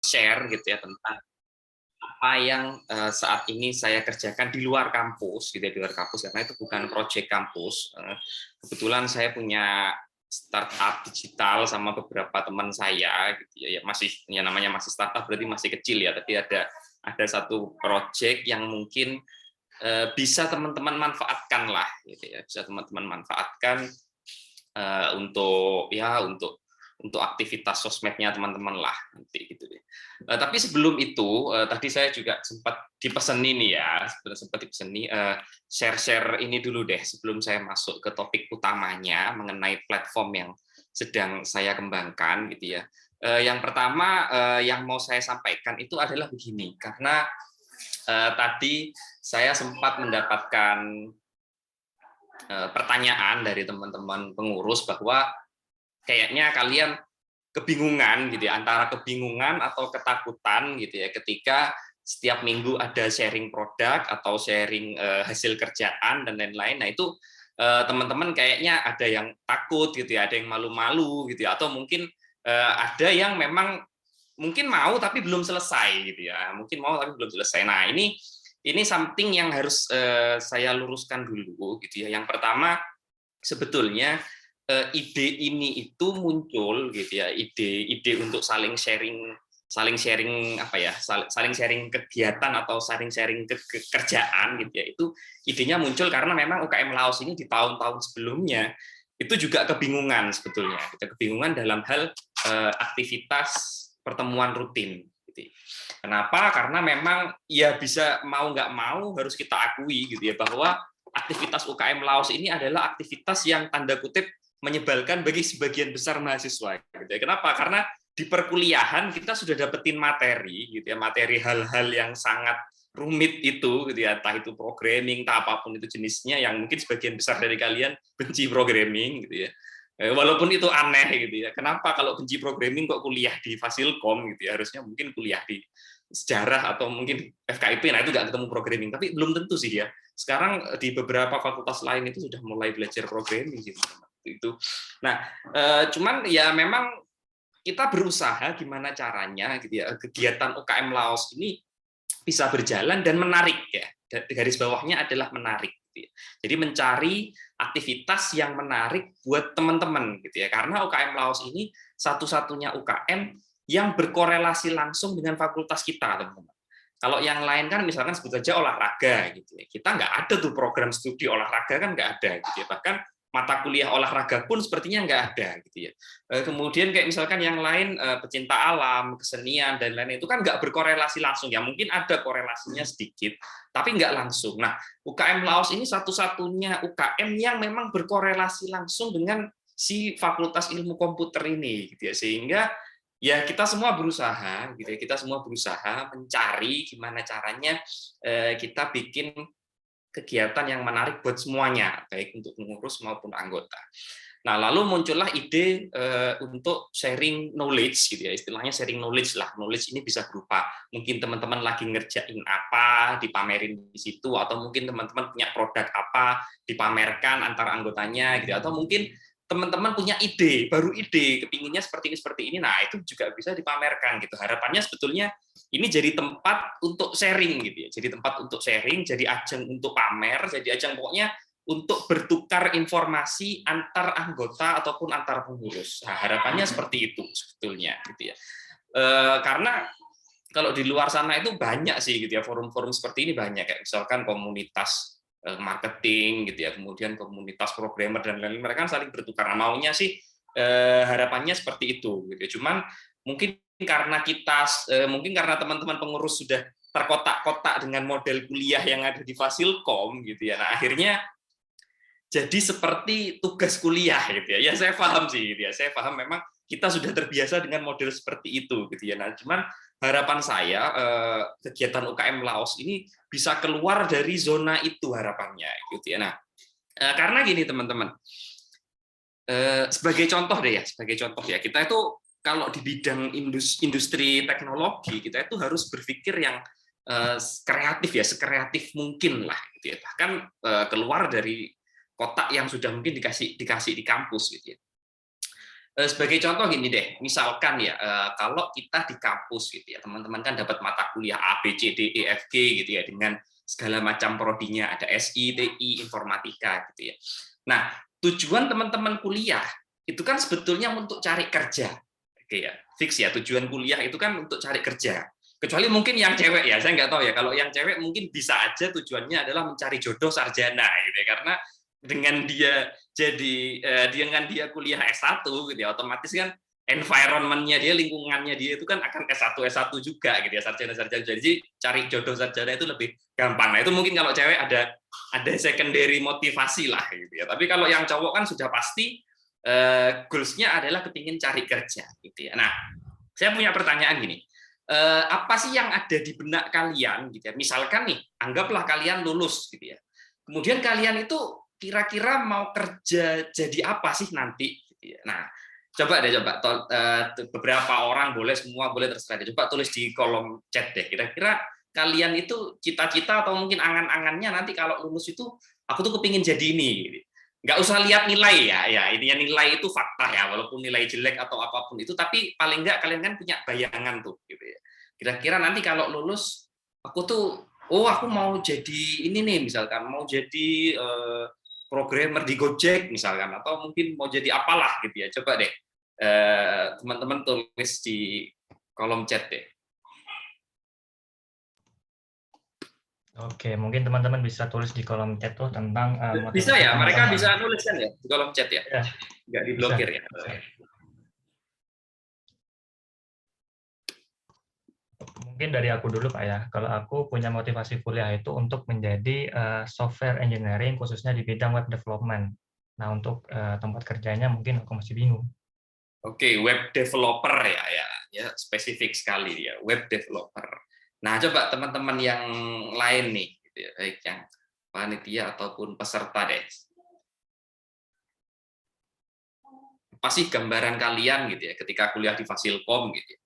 share gitu ya tentang apa yang saat ini saya kerjakan di luar kampus gitu ya, di luar kampus karena itu bukan proyek kampus. Kebetulan saya punya startup digital sama beberapa teman saya gitu ya, masih ya namanya masih startup berarti masih kecil ya, tapi ada satu proyek yang mungkin bisa teman-teman manfaatkan lah gitu ya, bisa teman-teman manfaatkan untuk aktivitas sosmednya teman-teman lah nanti gitu deh. Tapi sebelum itu tadi saya juga sempat dipeseni nih ya, sempat dipeseni share-share ini dulu deh sebelum saya masuk ke topik utamanya mengenai platform yang sedang saya kembangkan gitu ya. Yang pertama yang mau saya sampaikan itu adalah begini, karena tadi saya sempat mendapatkan pertanyaan dari teman-teman pengurus bahwa kayaknya kalian kebingungan gitu ya, antara kebingungan atau ketakutan gitu ya ketika setiap minggu ada sharing produk atau sharing hasil kerjaan dan lain-lain. Nah itu teman-teman kayaknya ada yang takut gitu ya, ada yang malu-malu gitu ya, atau mungkin ada yang memang mungkin mau tapi belum selesai gitu ya, mungkin mau tapi belum selesai. Nah ini something yang harus saya luruskan dulu gitu ya. Yang pertama, sebetulnya ide ini itu muncul gitu ya, ide untuk saling sharing apa ya, saling sharing kegiatan atau saling sharing kerjaan gitu ya, itu idenya muncul karena memang UKM Laos ini di tahun-tahun sebelumnya itu juga kebingungan sebetulnya, kebingungan dalam hal aktivitas pertemuan rutin gitu. Kenapa? Karena memang ya bisa mau nggak mau harus kita akui gitu ya, bahwa aktivitas UKM Laos ini adalah aktivitas yang tanda kutip menyebalkan bagi sebagian besar mahasiswa gitu ya. Kenapa? Karena di perkuliahan kita sudah dapetin materi gitu ya, materi hal-hal yang sangat rumit itu gitu ya, entah itu programming, entah apapun itu jenisnya, yang mungkin sebagian besar dari kalian benci programming gitu ya. Walaupun itu aneh gitu ya. Kenapa kalau benci programming kok kuliah di Fasilkom gitu ya? Harusnya mungkin kuliah di sejarah atau mungkin FKIP, nah itu nggak ketemu programming, tapi belum tentu sih ya. Sekarang di beberapa fakultas lain itu sudah mulai belajar programming gitu. Itu. Nah, cuman ya memang kita berusaha gimana caranya gitu ya, kegiatan UKM Laos ini bisa berjalan dan menarik ya. Garis bawahnya adalah menarik gitu ya. Jadi mencari aktivitas yang menarik buat teman-teman gitu ya. Karena UKM Laos ini satu-satunya UKM yang berkorelasi langsung dengan fakultas kita, teman-teman. Kalau yang lain kan misalkan sebut saja olahraga gitu ya. Kita nggak ada tuh program studi olahraga, kan nggak ada gitu ya. Bahkan mata kuliah olahraga pun sepertinya nggak ada gitu ya. Kemudian kayak misalkan yang lain pecinta alam, kesenian dan lain-lain itu kan nggak berkorelasi langsung ya. Mungkin ada korelasinya sedikit, tapi nggak langsung. Nah, UKM Laos ini satu-satunya UKM yang memang berkorelasi langsung dengan si Fakultas Ilmu Komputer ini gitu ya. Sehingga ya kita semua berusaha gitu ya, kita semua berusaha mencari gimana caranya kita bikin kegiatan yang menarik buat semuanya, baik untuk pengurus maupun anggota. Nah, lalu muncullah ide untuk sharing knowledge gitu ya, istilahnya sharing knowledge lah. Knowledge ini bisa berupa mungkin teman-teman lagi ngerjain apa, dipamerin di situ, atau mungkin teman-teman punya produk apa, dipamerkan antar anggotanya gitu, atau mungkin teman-teman punya ide, baru ide, kepinginnya seperti ini, nah itu juga bisa dipamerkan gitu. Harapannya sebetulnya ini jadi tempat untuk sharing gitu ya, jadi tempat untuk sharing, jadi ajang untuk pamer, jadi ajang pokoknya untuk bertukar informasi antar anggota ataupun antar pengurus. Nah, harapannya seperti itu sebetulnya gitu ya. Karena kalau di luar sana itu banyak sih gitu ya, forum-forum seperti ini banyak, kayak misalkan komunitas marketing gitu ya, kemudian komunitas programmer dan lain-lain, mereka kan saling bertukar. Nah, maunya sih harapannya seperti itu gitu ya. Cuman mungkin karena teman-teman pengurus sudah terkotak-kotak dengan model kuliah yang ada di Fasilkom gitu ya. Nah, akhirnya jadi seperti tugas kuliah gitu ya. Ya saya paham sih gitu ya. Saya paham memang kita sudah terbiasa dengan model seperti itu gitu ya. Nah, cuman harapan saya kegiatan UKM Laos ini bisa keluar dari zona itu harapannya gitu ya. Nah, karena gini teman-teman. Sebagai contoh deh ya, kita itu kalau di bidang industri teknologi kita itu harus berpikir yang kreatif ya, sekreatif mungkin lah gitu ya. Bahkan keluar dari kotak yang sudah mungkin dikasih di kampus gitu ya. Sebagai contoh gini deh, misalkan ya kalau kita di kampus gitu ya, teman-teman kan dapat mata kuliah A, B, C, D, E, F, G gitu ya, dengan segala macam prodinya, ada SI, TI, informatika gitu ya. Nah, tujuan teman-teman kuliah itu kan sebetulnya untuk cari kerja. Oke ya, fix ya, tujuan kuliah itu kan untuk cari kerja. Kecuali mungkin yang cewek ya, saya nggak tahu ya. Kalau yang cewek mungkin bisa aja tujuannya adalah mencari jodoh sarjana gitu ya, karena dengan dia dengan dia kuliah S1 gitu ya, otomatis kan environment-nya dia, lingkungannya dia itu kan akan S1 juga gitu ya, sarjana-sarjana. Jadi cari jodoh sarjana itu lebih gampang. Nah, itu mungkin kalau cewek ada secondary motivasi lah gitu ya. Tapi kalau yang cowok kan sudah pasti goals-nya adalah kepingin cari kerja gitu ya. Nah, saya punya pertanyaan gini. Apa sih yang ada di benak kalian gitu ya? Misalkan nih, anggaplah kalian lulus gitu ya. Kemudian kalian itu kira-kira mau kerja jadi apa sih nanti? Nah, coba beberapa orang, boleh semua, boleh terserah deh. Coba tulis di kolom chat deh. Kira-kira kalian itu cita-cita atau mungkin angan-angannya nanti kalau lulus itu aku tuh kepingin jadi ini. Nggak usah lihat nilai ya. Intinya nilai itu fakta ya, walaupun nilai jelek atau apapun itu, tapi paling nggak kalian kan punya bayangan tuh gitu ya. Kira-kira nanti kalau lulus aku tuh aku mau jadi ini nih, misalkan mau jadi programmer di Gojek misalkan, atau mungkin mau jadi apalah gitu ya. Coba deh teman-teman tulis di kolom chat deh. Oke, mungkin teman-teman bisa tulis di kolom chat tuh tentang bisa motivasi ya, mereka teman-teman. bisa nulis kan ya di kolom chat ya, Ya, nggak diblokir ya. Mungkin dari aku dulu Pak ya. Kalau aku punya motivasi kuliah itu untuk menjadi software engineering khususnya di bidang web development. Nah, untuk tempat kerjanya mungkin aku masih bingung. Oke, web developer ya spesifik sekali ya, web developer. Nah, coba teman-teman yang lain nih, gitu ya, baik yang panitia ataupun peserta deh. Apa sih gambaran kalian gitu ya ketika kuliah di Fasilkom gitu ya?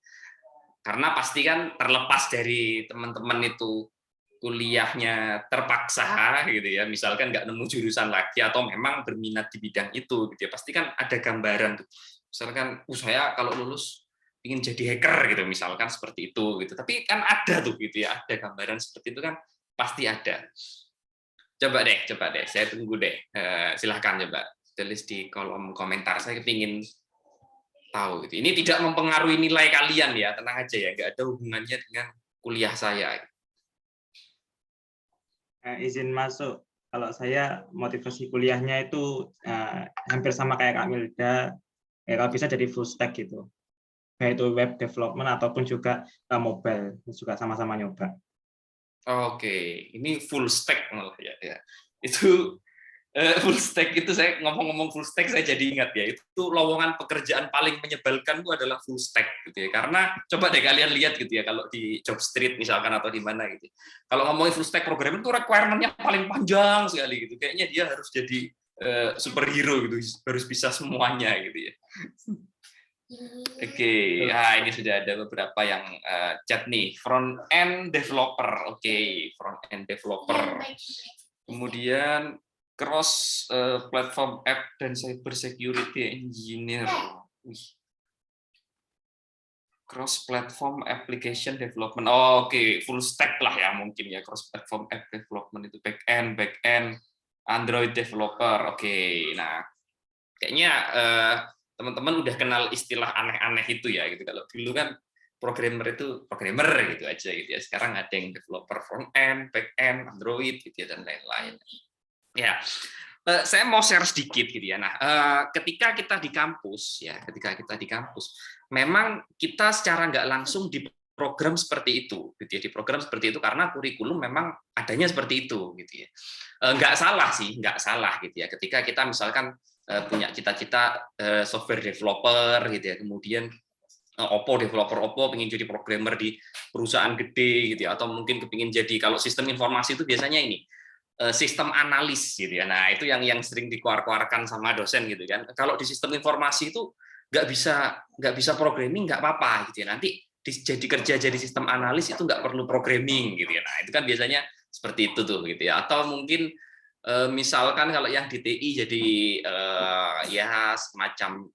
Karena pasti kan terlepas dari teman-teman itu kuliahnya terpaksa gitu ya, misalkan nggak nemu jurusan lagi atau memang berminat di bidang itu gitu ya, pasti kan ada gambaran tuh. Misalkan saya kalau lulus ingin jadi hacker gitu, misalkan seperti itu gitu. Tapi kan ada tuh gitu ya, ada gambaran seperti itu kan pasti ada. Coba deh, saya tunggu deh. Silahkan coba tulis di kolom komentar. Saya kepingin tahu gitu. Ini tidak mempengaruhi nilai kalian ya, tenang aja ya, nggak ada hubungannya dengan kuliah saya. Izin masuk. Kalau saya motivasi kuliahnya itu hampir sama kayak Kak Milda, kalau bisa jadi full stack gitu, baik itu web development ataupun juga mobile, juga sama-sama nyoba. Oke, ini full stack malah ya. Itu full stack itu, saya ngomong-ngomong full stack saya jadi ingat ya, itu lowongan pekerjaan paling menyebalkan itu adalah full stack gitu ya. Karena coba deh kalian lihat gitu ya, kalau di job street misalkan atau di mana gitu. Kalau ngomongin full stack programmer itu requirement-nya paling panjang sekali gitu. Kayaknya dia harus jadi superhero gitu, harus bisa semuanya gitu ya. Oke, ini sudah ada beberapa yang chat nih, front end developer. Oke, front end developer. Kemudian cross platform app dan cyber security engineer. Cross platform application development. Oke, full stack lah ya mungkin ya, cross platform app development itu back end Android developer. Oke, nah kayaknya teman-teman udah kenal istilah aneh-aneh itu ya gitu. Kalau dulu kan programmer itu programmer gitu aja gitu ya. Sekarang ada yang developer front end, back end, Android gitu ya, dan lain-lain. Ya, saya mau share sedikit gitu ya. Nah, ketika kita di kampus memang kita secara nggak langsung di program seperti itu, gitu ya. Di program seperti itu karena kurikulum memang adanya seperti itu, gitu ya. Nggak salah gitu ya. Ketika kita misalkan punya cita-cita software developer gitu ya, kemudian developer Oppo pengen jadi programmer di perusahaan gede gitu ya, atau mungkin kepingin jadi, kalau sistem informasi itu biasanya ini sistem analis gitu ya. Nah, itu yang sering dikeluarkan sama dosen gitu kan. Kalau di sistem informasi itu nggak bisa programming, nggak apa-apa gitu ya. Nanti jadi kerja jadi sistem analis itu nggak perlu programming gitu ya. Nah, itu kan biasanya seperti itu tuh gitu ya. Atau mungkin misalkan kalau yang di TI jadi ya semacam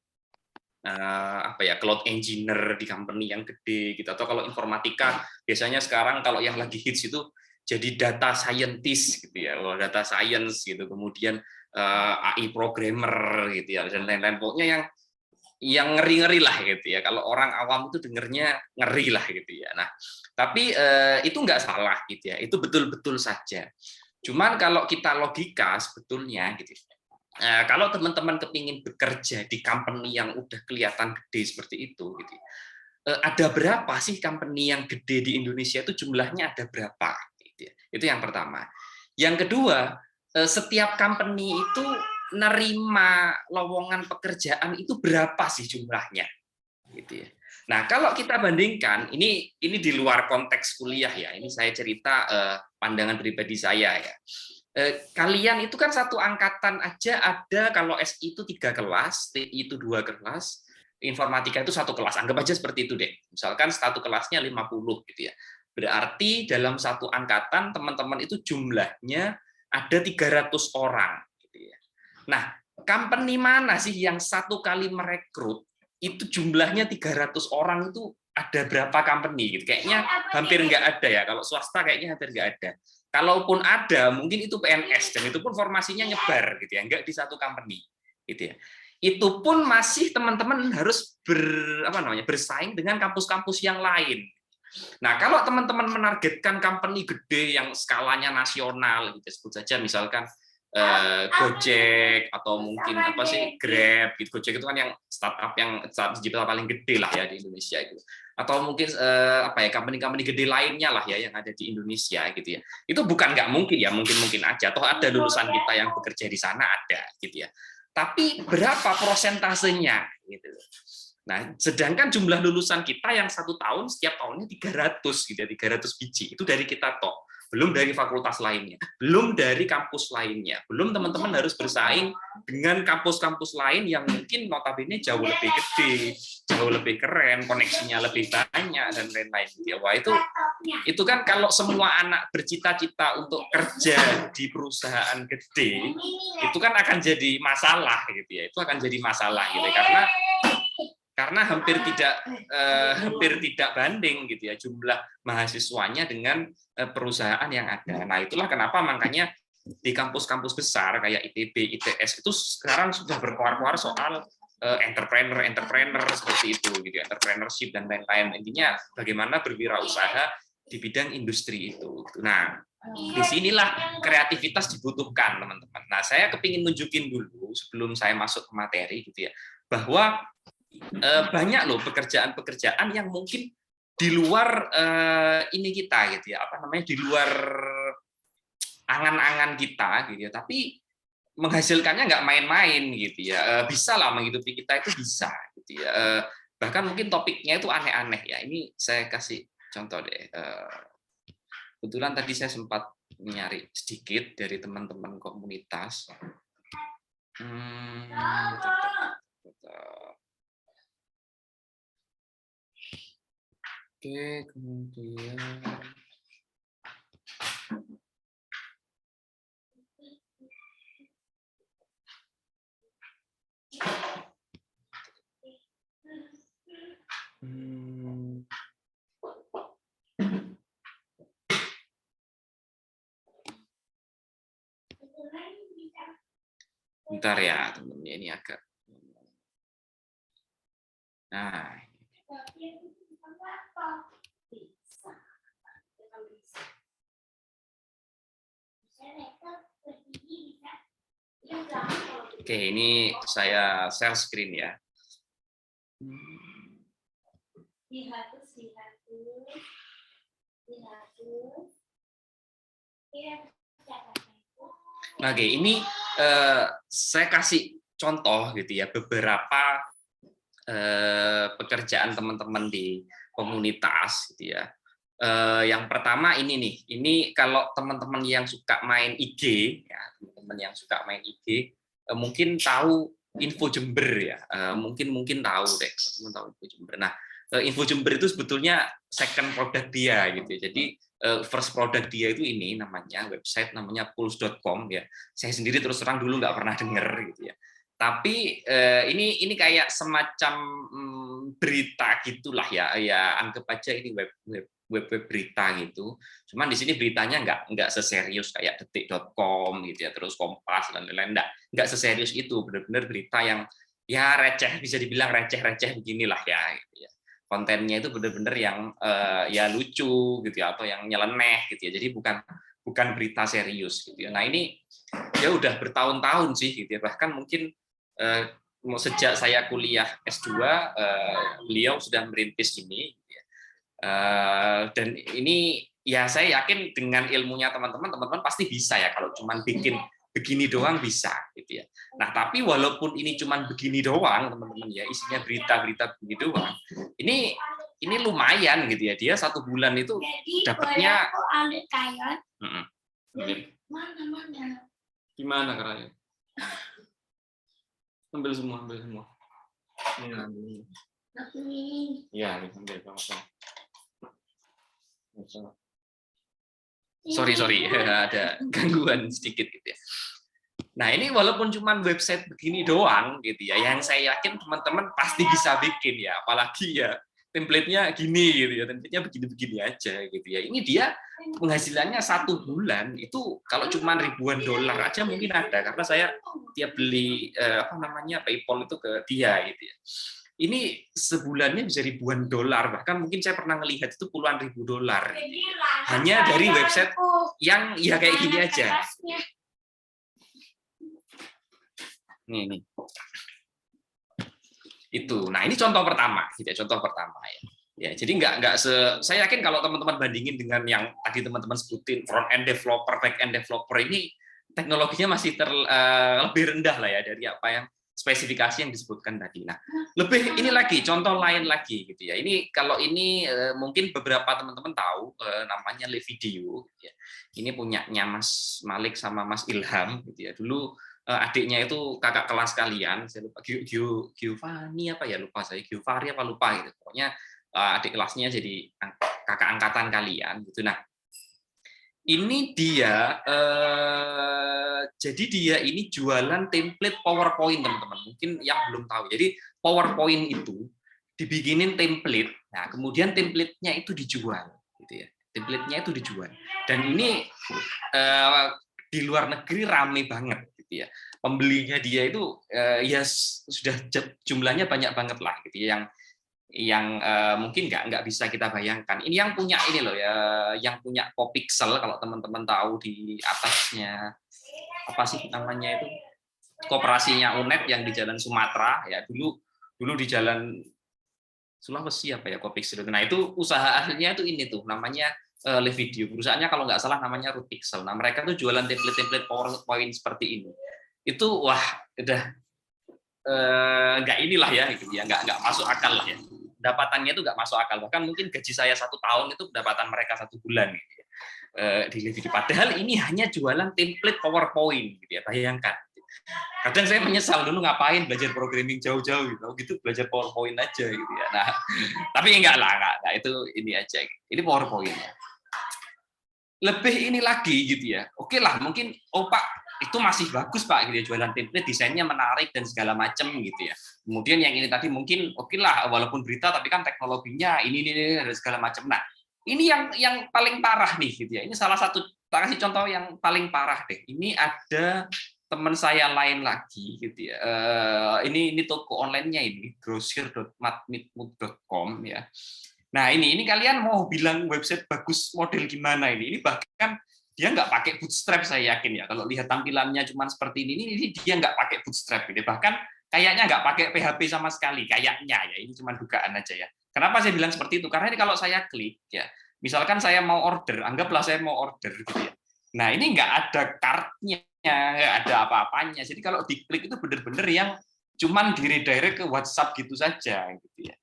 cloud engineer di company yang gede gitu, atau kalau informatika biasanya sekarang kalau yang lagi hits itu jadi data scientist gitu ya, data science gitu, kemudian AI programmer gitu ya, dan lain-lain, pokoknya yang ngeri-ngeri lah gitu ya. Kalau orang awam itu dengernya ngeri lah gitu ya. Nah, tapi itu nggak salah gitu ya. Itu betul-betul saja. Cuman kalau kita logika sebetulnya gitu. Kalau teman-teman kepingin bekerja di company yang udah kelihatan gede seperti itu gitu. Ada berapa sih company yang gede di Indonesia itu, jumlahnya ada berapa gitu ya. Itu yang pertama. Yang kedua, setiap company itu nerima lowongan pekerjaan itu berapa sih jumlahnya, gitu ya. Nah, kalau kita bandingkan, ini di luar konteks kuliah ya, ini saya cerita pandangan pribadi saya ya. Kalian itu kan satu angkatan aja ada, kalau SI itu 3 kelas, TI itu 2 kelas, informatika itu 1 kelas, anggap aja seperti itu deh. Misalkan satu kelasnya 50 gitu ya. Berarti dalam satu angkatan teman-teman itu jumlahnya ada 300 orang. Nah, company mana sih yang satu kali merekrut itu jumlahnya 300 orang, itu ada berapa company gitu? Kayaknya hampir nggak ada ya. Kalau swasta kayaknya hampir nggak ada. Kalaupun ada, mungkin itu PNS, dan itu pun formasinya nyebar gitu ya, nggak di satu company gitu ya. Itu pun masih teman-teman harus bersaing dengan kampus-kampus yang lain. Nah, kalau teman-teman menargetkan company gede yang skalanya nasional, gitu, sebut saja misalkan Gojek atau mungkin Grab gitu. Gojek itu kan yang startup yang digital paling gede lah ya di Indonesia gitu. Atau mungkin company-company gede lainnya lah ya yang ada di Indonesia gitu ya. Itu bukan nggak mungkin ya, mungkin aja. Toh ada lulusan kita yang bekerja di sana, ada gitu ya. Tapi berapa prosentasenya gitu. Nah, sedangkan jumlah lulusan kita yang 1 tahun setiap tahunnya 300 gitu ya, 300 biji. Itu dari kita toh. Belum dari fakultas lainnya, belum dari kampus lainnya, belum teman-teman harus bersaing dengan kampus-kampus lain yang mungkin notabene jauh lebih gede, jauh lebih keren, koneksinya lebih banyak dan lain-lain. Wah, itu kan kalau semua anak bercita-cita untuk kerja di perusahaan gede, itu kan akan jadi masalah gitu ya. Itu akan jadi masalah gitu ya, karena hampir tidak banding gitu ya jumlah mahasiswanya dengan perusahaan yang ada. Nah, itulah kenapa makanya di kampus-kampus besar kayak ITB, ITS itu sekarang sudah berkuar-kuar soal entrepreneur seperti itu gitu, entrepreneurship dan lain-lain. Intinya bagaimana berwirausaha di bidang industri itu. Nah, disinilah kreativitas dibutuhkan, teman-teman. Nah, saya kepingin nunjukin dulu sebelum saya masuk ke materi gitu ya, bahwa banyak loh pekerjaan-pekerjaan yang mungkin di luar ini kita gitu ya, di luar angan-angan kita gitu ya, tapi menghasilkannya nggak main-main gitu ya. Bisa lah menghidupi kita itu bisa gitu ya. Bahkan mungkin topiknya itu aneh-aneh ya. Ini saya kasih contoh deh. Kebetulan tadi saya sempat nyari sedikit dari teman-teman komunitas. Oke, kemudian bentar ya teman-teman, ini agak. Nah, oke, ini saya share screen ya. Oke, ini saya kasih contoh gitu ya, beberapa pekerjaan teman-teman di komunitas gitu ya. Yang pertama ini nih, ini kalau teman-teman yang suka main IG ya, teman-teman yang suka main IG mungkin tahu Info Jember ya, mungkin tahu deh, teman-teman tahu Info Jember. Nah, Info Jember itu sebetulnya second product dia gitu ya. Jadi first product dia itu ini namanya website namanya pulse.com ya. Saya sendiri terus terang dulu nggak pernah dengar gitu ya. Tapi ini kayak semacam berita gitulah ya, anggap aja ini web berita gitu. Cuman di sini beritanya nggak seserius kayak detik.com gitu ya, terus Kompas dan lain-lain, nggak seserius itu, benar-benar berita yang ya receh, bisa dibilang receh-receh beginilah ya, gitu ya. Kontennya itu benar-benar yang ya lucu gitu ya, atau yang nyeleneh gitu ya. Jadi bukan berita serius gitu ya. Nah ini ya udah bertahun-tahun sih gitu ya, bahkan mungkin sejak saya kuliah S2 beliau sudah merintis ini gitu ya. Dan ini ya saya yakin dengan ilmunya teman-teman pasti bisa ya, kalau cuman bikin begini doang bisa gitu ya. Nah tapi walaupun ini cuman begini doang teman-teman ya, isinya berita-berita begini doang, ini lumayan gitu ya, dia 1 bulan itu dapatnya gimana caranya? Ambil semua. Ya, ambil sorry ada gangguan sedikit gitu ya. Nah ini walaupun cuma website begini doang gitu ya, yang saya yakin teman-teman pasti bisa bikin ya, apalagi ya template-nya gini gitu ya, template-nya begini-begini aja gitu ya. Ini dia penghasilannya 1 bulan itu kalau cuma ribuan dolar aja mungkin ada, karena saya tiap beli PayPal itu ke dia gitu ya. Ini sebulannya bisa ribuan dolar, bahkan mungkin saya pernah melihat itu puluhan ribu dolar gitu ya. Hanya dari website yang ya kayak gini aja. Nih. Itu. Nah, ini contoh pertama, gitu ya, contoh pertama ya. Ya, jadi saya yakin kalau teman-teman bandingin dengan yang tadi teman-teman sebutin front end developer, back end developer, ini teknologinya masih lebih rendah lah ya dari apa yang spesifikasi yang disebutkan tadi. Nah, lebih ini lagi contoh lain lagi gitu ya. Ini kalau ini mungkin beberapa teman-teman tahu namanya Levidio gitu ya. Ini punyanya Mas Malik sama Mas Ilham gitu ya. Dulu adiknya itu kakak kelas kalian, saya lupa Giovanni apa ya, lupa saya, Giovanni apa lupa gitu. Pokoknya adik kelasnya jadi kakak angkatan kalian gitu. Nah, ini dia jadi dia ini jualan template PowerPoint teman-teman. Mungkin yang belum tahu. Jadi PowerPoint itu dibikinin template. Nah, kemudian template-nya itu dijual gitu ya. Template-nya itu dijual. Dan ini di luar negeri rame banget gitu ya. Pembelinya dia itu ya sudah jumlahnya banyak banget lah gitu ya, yang mungkin nggak bisa kita bayangkan. Ini yang punya ini loh ya, yang punya Kopixel, kalau teman-teman tahu di atasnya apa sih namanya itu, koperasinya UNED yang di Jalan Sumatera ya, dulu di Jalan Sulawesi apa ya Kopixel itu. Nah itu usaha aslinya itu ini tuh namanya Levidio, perusahaannya kalau nggak salah namanya Rutixel. Nah mereka tuh jualan template-template PowerPoint seperti ini. Itu wah udah nggak inilah ya gitu ya, nggak masuk akal lah ya. Pendapatannya itu nggak masuk akal, bahkan mungkin gaji saya 1 tahun itu pendapatan mereka 1 bulan gitu ya, di Levidio. Padahal ini hanya jualan template PowerPoint gitu ya, bayangkan. Kadang saya menyesal dulu ngapain belajar programming jauh-jauh gitu belajar PowerPoint aja gitu ya. Nah tapi enggak itu ini aja, ini PowerPoint. Lebih ini lagi gitu ya, oke lah mungkin Pak itu masih bagus Pak gitu ya, jualan template, desainnya menarik dan segala macam gitu ya. Kemudian yang ini tadi mungkin oke lah walaupun berita tapi kan teknologinya ini dan segala macam. Nah ini yang paling parah nih gitu ya, ini salah satu, tak kasih contoh yang paling parah deh. Ini ada teman saya lain lagi gitu ya, ini toko online-nya ini grosir.matmitmood.com ya. Nah ini kalian mau bilang website bagus model gimana ini bahkan dia nggak pakai bootstrap, saya yakin ya, kalau lihat tampilannya cuma seperti ini dia nggak pakai bootstrap gitu. Bahkan kayaknya nggak pakai PHP sama sekali, kayaknya ya, ini cuma dugaan aja ya. Kenapa saya bilang seperti itu? Karena ini kalau saya klik ya, misalkan saya mau order, anggaplah saya mau order gitu ya. Nah ini nggak ada kartnya, nggak ada apa-apanya. Jadi kalau diklik itu benar-benar yang cuman di-redirect ke WhatsApp gitu saja gitu ya.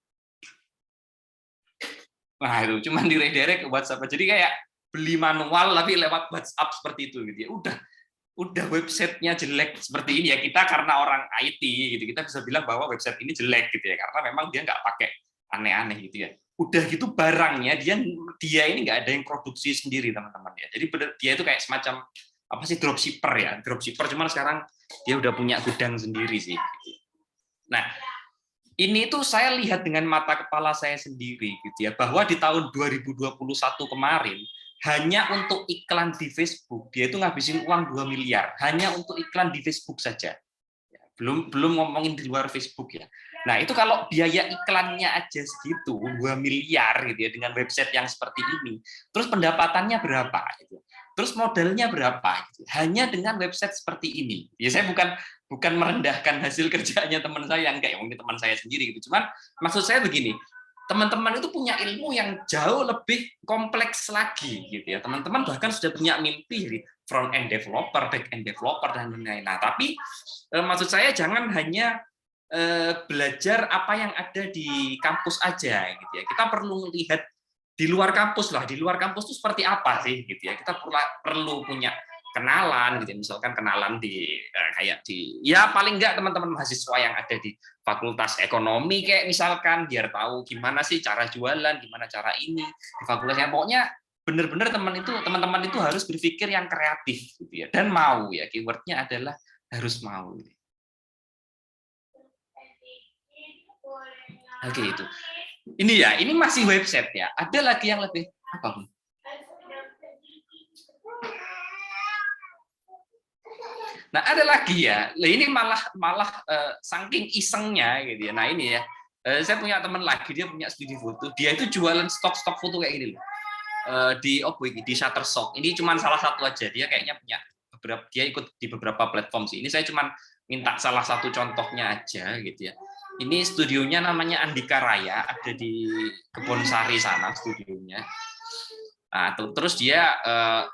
Nah itu cuman di-redirect ke WhatsApp. Jadi kayak beli manual tapi lewat WhatsApp seperti itu gitu ya. Udah websitenya jelek seperti ini ya, kita karena orang IT gitu kita bisa bilang bahwa website ini jelek gitu ya, karena memang dia nggak pakai aneh-aneh gitu ya. Udah gitu barangnya dia ini nggak ada yang produksi sendiri teman-teman ya. Jadi dia itu kayak semacam apa sih, dropshipper ya, dropshipper, cuman sekarang dia udah punya gudang sendiri sih. Nah, ini tuh saya lihat dengan mata kepala saya sendiri gitu ya, bahwa di tahun 2021 kemarin hanya untuk iklan di Facebook dia itu ngabisin uang 2 miliar hanya untuk iklan di Facebook saja. Belum ngomongin di luar Facebook ya. Nah, itu kalau biaya iklannya aja segitu 2 miliar gitu ya, dengan website yang seperti ini. Terus pendapatannya berapa gitu. Terus modalnya berapa gitu. Hanya dengan website seperti ini. Ya saya bukan merendahkan hasil kerjanya teman saya, enggak ya, mungkin teman saya sendiri gitu. Cuman maksud saya begini, teman-teman itu punya ilmu yang jauh lebih kompleks lagi gitu ya. Teman-teman bahkan sudah punya mimpi jadi front end developer, back end developer dan lain-lain. Nah, tapi maksud saya jangan hanya belajar apa yang ada di kampus aja gitu ya. Kita perlu melihat di luar kampus lah. Di luar kampus itu seperti apa sih gitu ya. Kita perlu punya kenalan gitu, misalkan kenalan di kayak di, ya paling enggak teman-teman mahasiswa yang ada di fakultas ekonomi kayak misalkan, biar tahu gimana sih cara jualan, gimana cara ini di fakultasnya. Pokoknya benar-benar teman-teman itu harus berpikir yang kreatif gitu ya, dan mau ya, keywordnya adalah harus mau. Oke, itu. Ini ya, ini masih website ya. Ada lagi yang lebih apa? Nah, ada lagi ya. Ini malah saking isengnya gitu ya. Nah, ini ya. Saya punya teman lagi, dia punya studi foto. Dia itu jualan stok foto kayak gini loh. Di di Shutterstock. Ini cuma salah satu aja. Dia kayaknya punya beberapa, dia ikut di beberapa platform sih. Ini saya cuma minta salah satu contohnya aja gitu ya. Ini studionya namanya Andika Raya, ada di Kebonsari sana studionya. Nah, terus dia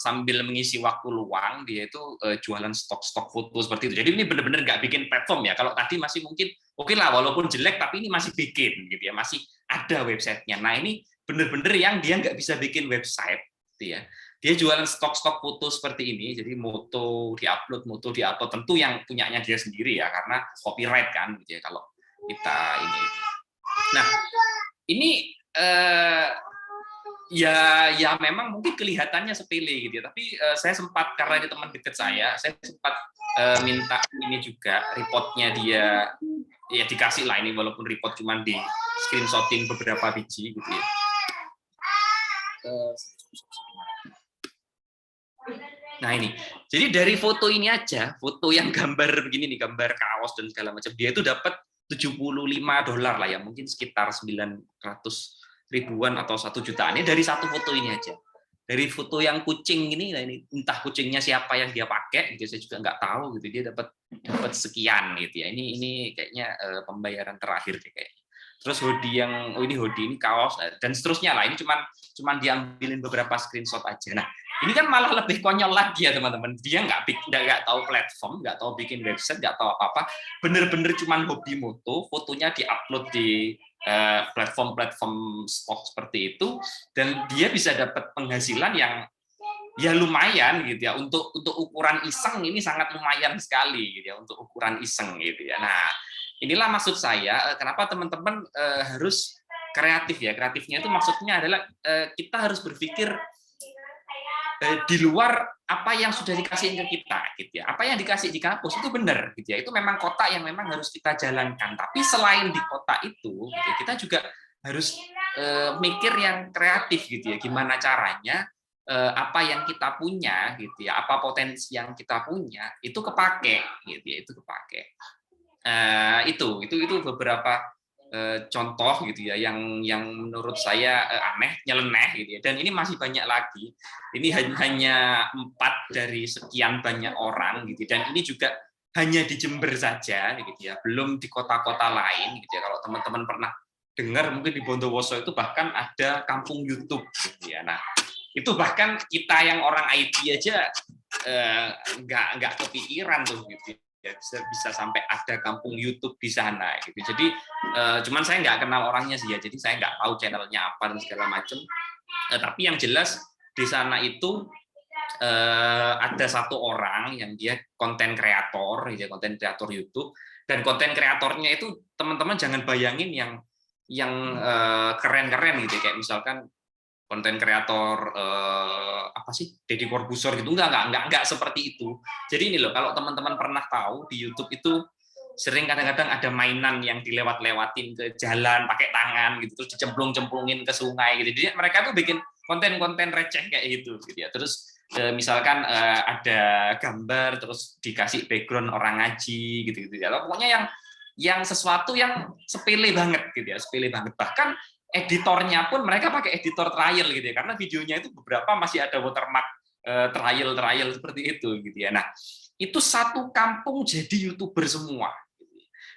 sambil mengisi waktu luang, dia itu jualan stok foto seperti itu. Jadi ini benar-benar nggak bikin platform ya. Kalau tadi masih mungkin oke lah, walaupun jelek, tapi ini masih bikin gitu ya, masih ada websitenya. Nah, ini benar-benar yang dia nggak bisa bikin website, gitu ya. Dia jualan stok foto seperti ini, jadi moto diupload, tentu yang punyanya dia sendiri ya, karena copyright kan, gitu ya. Kalau kita ini, nah ini ya memang mungkin kelihatannya sepele gitu ya, tapi saya sempat, karena ini teman dekat saya sempat minta ini juga reportnya dia, ya dikasih lah ini, walaupun report cuma di screenshotin beberapa biji gitu ya. Nah, ini jadi dari foto ini aja, foto yang gambar begini nih, gambar kaos dan segala macam, dia itu dapat $75 lah ya, mungkin sekitar 900 ribuan atau 1 jutaan. Ini dari satu foto ini aja. Dari foto yang kucing ini, nah ini entah kucingnya siapa yang dia pakai, gitu, saya juga nggak tahu gitu. Dia dapat sekian gitu ya. Ini kayaknya pembayaran terakhir kayaknya. Terus hoodie yang, ini hoodie, ini kaos dan seterusnya lah. Ini cuman diambilin beberapa screenshot aja. Nah, ini kan malah lebih konyol lagi ya teman-teman. Dia nggak tahu platform, nggak tahu bikin website, nggak tahu apa-apa. Bener-bener cuman hobi moto, fotonya diupload di platform stok seperti itu, dan dia bisa dapat penghasilan yang ya lumayan gitu ya, untuk ukuran iseng ini sangat lumayan sekali gitu ya, untuk ukuran iseng gitu ya. Nah, inilah maksud saya kenapa teman-teman harus kreatif ya. Kreatifnya itu maksudnya adalah kita harus berpikir di luar apa yang sudah dikasih ke kita gitu ya. Apa yang dikasih di kampus itu benar gitu ya. Itu memang kotak yang memang harus kita jalankan. Tapi selain di kotak itu gitu ya, kita juga harus mikir yang kreatif gitu ya. Gimana caranya apa yang kita punya gitu ya, apa potensi yang kita punya itu kepake gitu ya, itu kepake. Itu beberapa contoh gitu ya yang menurut saya aneh, nyeleneh gitu ya, dan ini masih banyak lagi. Ini hanya 4 dari sekian banyak orang gitu, dan ini juga hanya di Jember saja gitu ya, belum di kota-kota lain gitu ya. Kalau teman-teman pernah dengar mungkin di Bondowoso itu bahkan ada kampung YouTube gitu ya. Nah, itu bahkan kita yang orang IT aja nggak kepikiran tuh gitu ya, bisa sampai ada kampung YouTube di sana gitu. Jadi cuman saya nggak kenal orangnya sih ya, jadi saya nggak tahu channelnya apa dan segala macam. Tapi yang jelas di sana itu ada satu orang yang dia konten kreator YouTube, dan konten kreatornya itu teman-teman jangan bayangin yang keren-keren gitu, kayak misalkan konten kreator apa sih Deddy Corbuzier gitu, enggak seperti itu. Jadi ini loh, kalau teman-teman pernah tahu di YouTube itu sering kadang-kadang ada mainan yang dilewat-lewatin ke jalan pakai tangan gitu, terus dicemplung-cemplungin ke sungai gitu. Jadi mereka tuh bikin konten-konten receh kayak gitu ya. Terus misalkan ada gambar terus dikasih background orang ngaji gitu ya. Pokoknya yang sesuatu yang sepele banget gitu ya, sepele banget. Bahkan editornya pun mereka pakai editor trial gitu ya, karena videonya itu beberapa masih ada watermark trial seperti itu gitu ya. Nah, itu satu kampung jadi YouTuber semua.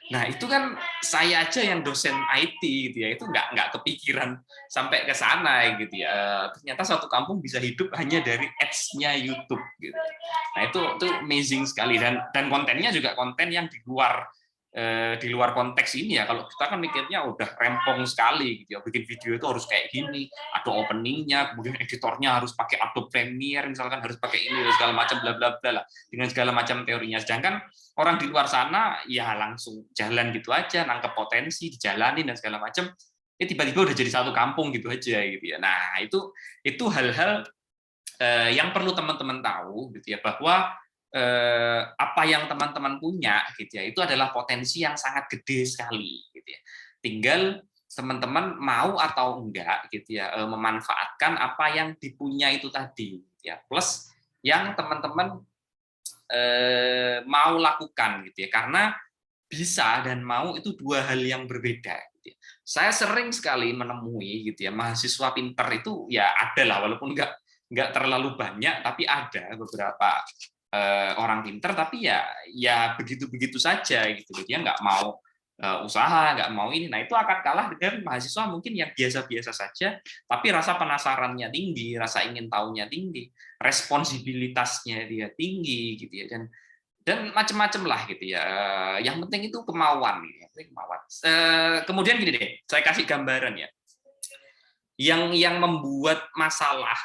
Nah, itu kan saya aja yang dosen IT gitu ya, itu nggak kepikiran sampai ke sana gitu ya. Ternyata satu kampung bisa hidup hanya dari ads-nya YouTube gitu. Nah, itu amazing sekali, dan kontennya juga konten yang di luar konteks ini ya. Kalau kita kan mikirnya udah rempong sekali gitu ya, bikin video itu harus kayak gini, ada openingnya, kemudian editornya harus pakai Adobe Premiere misalkan, harus pakai ini segala macam bla bla bla lah, dengan segala macam teorinya. Sedangkan orang di luar sana ya langsung jalan gitu aja, nangkep potensi, dijalanin dan segala macam, tiba-tiba udah jadi satu kampung gitu aja gitu ya. Nah, itu hal-hal yang perlu teman-teman tahu gitu ya, bahwa apa yang teman-teman punya gitu ya, itu adalah potensi yang sangat gede sekali gitu ya. Tinggal teman-teman mau atau enggak gitu ya, memanfaatkan apa yang dipunya itu tadi gitu ya. Plus yang teman-teman mau lakukan gitu ya, karena bisa dan mau itu dua hal yang berbeda gitu ya. Saya sering sekali menemui gitu ya, mahasiswa pinter itu ya ada lah, walaupun enggak terlalu banyak, tapi ada beberapa orang pinter, tapi ya begitu-begitu saja gitu. Dia nggak mau usaha, nggak mau ini. Nah, itu akan kalah dengan mahasiswa mungkin yang biasa-biasa saja, tapi rasa penasarannya tinggi, rasa ingin tahunya tinggi, responsibilitasnya dia tinggi gitu ya, dan macam-macam lah gitu ya. Yang penting itu kemauan gitu ya. Kemauan. Kemudian gini deh, saya kasih gambaran ya. Yang membuat masalah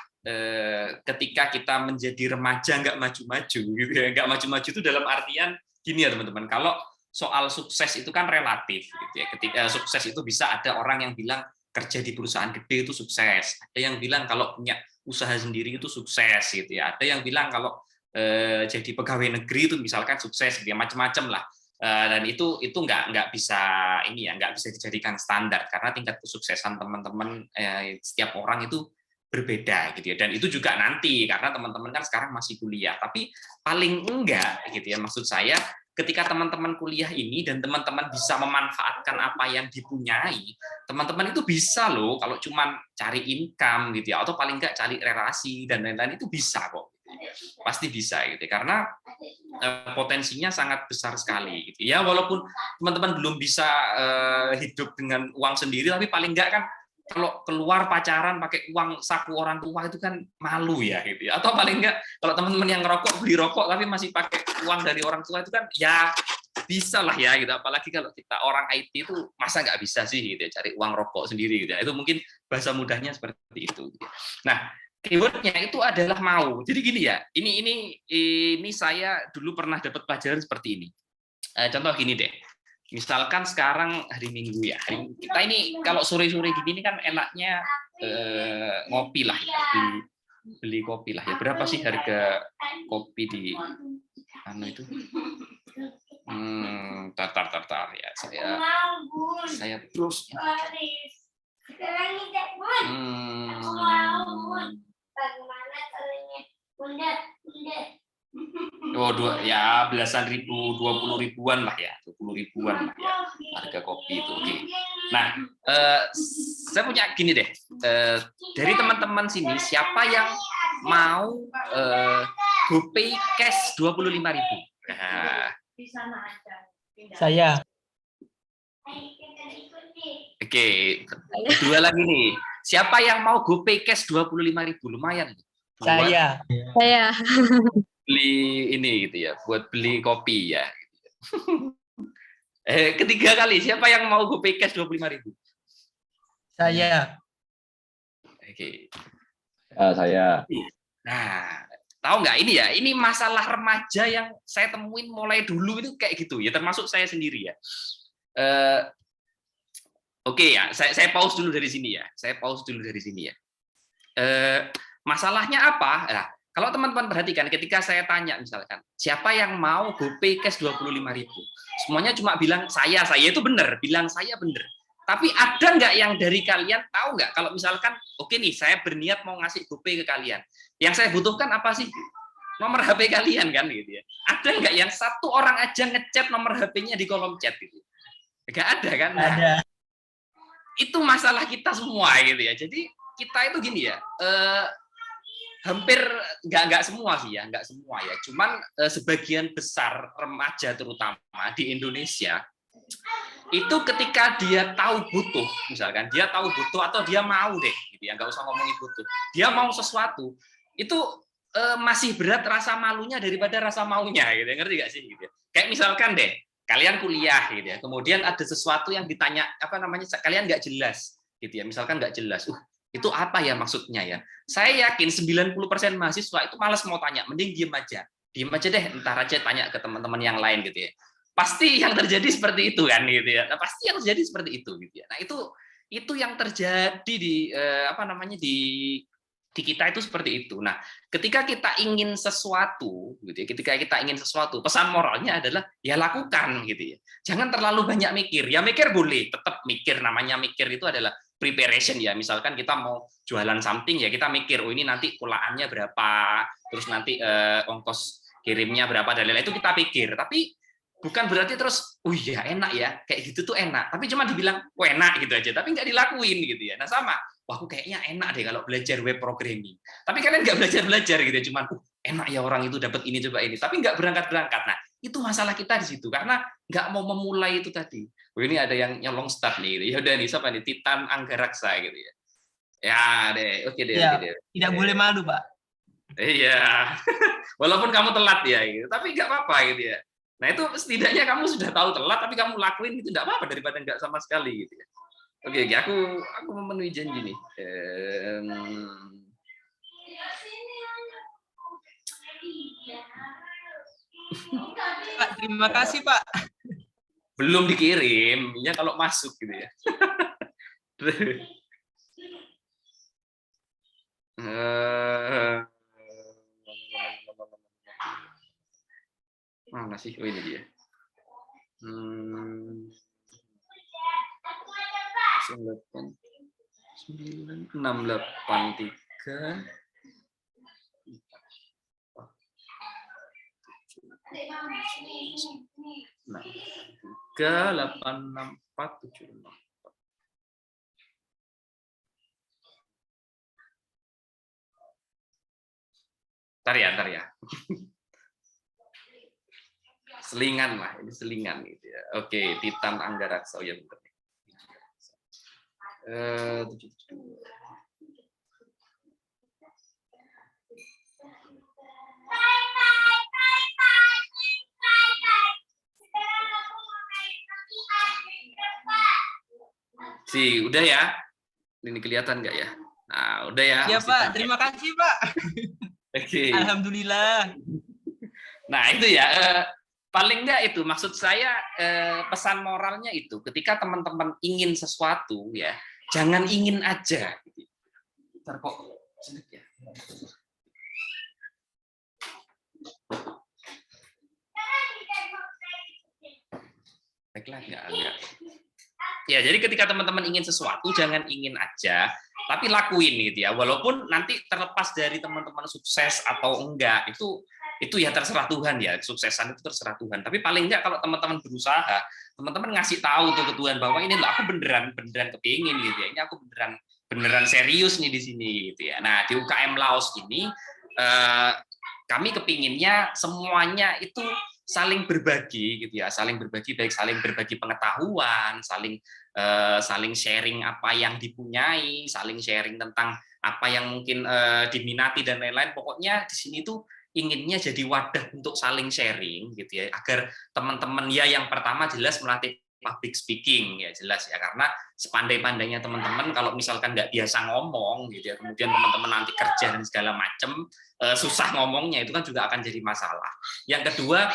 ketika kita menjadi remaja nggak maju-maju gitu ya, nggak maju-maju itu dalam artian gini ya teman-teman, kalau soal sukses itu kan relatif gitu ya. Ketika sukses itu bisa ada orang yang bilang kerja di perusahaan gede itu sukses, ada yang bilang kalau punya usaha sendiri itu sukses gitu ya, ada yang bilang kalau jadi pegawai negeri itu misalkan sukses gitu ya, macam-macam lah. Dan itu nggak bisa ini ya, nggak bisa dijadikan standar, karena tingkat kesuksesan teman-teman setiap orang itu berbeda gitu ya, dan itu juga nanti karena teman-teman kan sekarang masih kuliah, tapi paling enggak gitu ya, maksud saya ketika teman-teman kuliah ini dan teman-teman bisa memanfaatkan apa yang dipunyai, teman-teman itu bisa loh, kalau cuman cari income gitu ya, atau paling enggak cari relasi dan lain-lain, itu bisa kok, pasti bisa gitu ya, karena potensinya sangat besar sekali gitu ya. Walaupun teman-teman belum bisa hidup dengan uang sendiri, tapi paling enggak kan kalau keluar pacaran pakai uang saku orang tua itu kan malu ya gitu ya. Atau paling enggak kalau teman-teman yang ngerokok beli rokok tapi masih pakai uang dari orang tua itu kan ya bisa lah ya gitu. Apalagi kalau kita orang IT itu masa nggak bisa sih gitu ya, cari uang rokok sendiri gitu ya. Itu mungkin bahasa mudahnya seperti itu. Nah, keywordnya itu adalah mau. Jadi gini ya, ini saya dulu pernah dapat pelajaran seperti ini. Contoh gini deh. Misalkan sekarang hari Minggu ya, kita ini kalau sore-sore gini kan enaknya ngopi lah ya, beli kopi lah ya. Berapa sih harga kopi di itu? Tar ya, saya terus. Ya belasan ribu, 20 ribuan lah ya, 20 ribuan lah ya harga kopi itu. Oke. Nah, saya punya gini deh, dari teman-teman sini siapa yang mau GoPay cash 25.000? Nah. Saya. Oke, dua lagi nih. Siapa yang mau GoPay cash 25.000? Lumayan. Saya. Beli ini gitu ya, buat beli kopi ya. Ketiga kali, siapa yang mau GoPay cash 25.000? Saya. Oke. Saya. Nah, tahu nggak ini ya? Ini masalah remaja yang saya temuin mulai dulu itu kayak gitu ya, termasuk saya sendiri ya. Oke ya, saya pause dulu dari sini ya. Masalahnya apa? Nah, kalau teman-teman perhatikan, ketika saya tanya misalkan, siapa yang mau GoPay cash 25.000? Semuanya cuma bilang saya itu benar, bilang saya benar. Tapi ada nggak yang dari kalian tahu nggak kalau misalkan, oke nih, saya berniat mau ngasih GoPay ke kalian, yang saya butuhkan apa sih? Nomor HP kalian kan gitu ya. Ada nggak yang satu orang aja ngechat nomor HP-nya di kolom chat gitu? Nggak ada kan? Nah, Ada. itu masalah kita semua gitu ya. Jadi kita itu gini ya, hampir nggak semua sih ya, nggak semua ya. Cuman sebagian besar remaja terutama di Indonesia itu ketika dia tahu butuh, misalkan dia tahu butuh atau dia mau deh, gitu ya, nggak usah ngomongin butuh, dia mau sesuatu, itu masih berat rasa malunya daripada rasa maunya, gitu ya, ngerti nggak sih? Gitu ya. Kayak misalkan deh, kalian kuliah, gitu ya, kemudian ada sesuatu yang ditanya, apa namanya, kalian nggak jelas, gitu ya, misalkan nggak jelas, itu apa ya maksudnya ya? Saya yakin 90% mahasiswa itu malas mau tanya, mending diem aja deh, entar aja tanya ke teman-teman yang lain, gitu ya. Pasti yang terjadi seperti itu kan gitu ya. Nah, pasti yang terjadi seperti itu gitu ya. Nah, itu yang terjadi di apa namanya di kita itu seperti itu. Nah, ketika kita ingin sesuatu gitu ya, ketika kita ingin sesuatu, pesan moralnya adalah ya lakukan gitu ya. Jangan terlalu banyak mikir. Ya mikir boleh, tetap mikir, namanya mikir itu adalah preparation ya. Misalkan kita mau jualan something ya kita mikir, oh ini nanti pulaannya berapa, terus nanti ongkos kirimnya berapa dan lain-lain itu kita pikir. Tapi bukan berarti terus, oh iya enak ya, kayak gitu tuh enak. Tapi cuma dibilang, oh enak gitu aja, tapi nggak dilakuin gitu ya. Nah sama, wah aku kayaknya enak deh kalau belajar web programming. Tapi kalian nggak belajar gitu ya, cuma enak ya orang itu dapat ini coba ini. Tapi nggak berangkat. Nah itu masalah kita di situ karena nggak mau memulai itu tadi. Oh ini ada yang nyolong start nih, gitu. Ya udah nih siapa nih Titan Anggaraksa gitu ya. Ya deh, oke deh, Ya, oke deh. tidak boleh malu, Pak. Iya, walaupun kamu telat ya, gitu. Tapi nggak apa-apa gitu ya. Nah itu setidaknya kamu sudah tahu telat, tapi kamu lakuin itu tidak apa-apa daripada nggak sama sekali gitu ya. Oke, aku memenuhi janji nih. Pak, terima kasih, Pak. Belum dikirim, ya kalau masuk gitu ya. Mana sih? Oh ini dia. 9, 6, 8, 3. Nah, 3, 8, 6, 4, 7, 6. Ntar ya. Selingan lah, ini selingan gitu ya. Oke, Titan Anggaraksa, oh ya benar. 772. Udah ya. Ini kelihatan nggak ya? Nah, udah ya. Ya, Pak. Terima kasih, Pak. Oke. Alhamdulillah. Nah, itu ya. Paling nggak itu maksud saya pesan moralnya itu ketika teman-teman ingin sesuatu ya jangan ingin aja. Ntar kok jelek ya. Baiklah enggak. Ya jadi ketika teman-teman ingin sesuatu jangan ingin aja tapi lakuin gitu ya walaupun nanti terlepas dari teman-teman sukses atau enggak itu ya terserah Tuhan ya, kesuksesan itu terserah Tuhan. Tapi paling enggak kalau teman-teman berusaha, teman-teman ngasih tahu tuh ke Tuhan bahwa ini loh aku beneran kepingin gitu ya. Ini aku beneran serius nih di sini gitu ya. Nah, di UKM Laos ini kami kepinginnya semuanya itu saling berbagi gitu ya, saling berbagi baik saling berbagi pengetahuan, saling sharing apa yang dipunyai, saling sharing tentang apa yang mungkin diminati dan lain-lain. Pokoknya di sini tuh inginnya jadi wadah untuk saling sharing gitu ya agar teman-teman ya yang pertama jelas melatih public speaking ya jelas ya, karena sepandai-pandainya teman-teman kalau misalkan nggak biasa ngomong gitu ya, kemudian teman-teman nanti kerja dan segala macam susah ngomongnya, itu kan juga akan jadi masalah. Yang kedua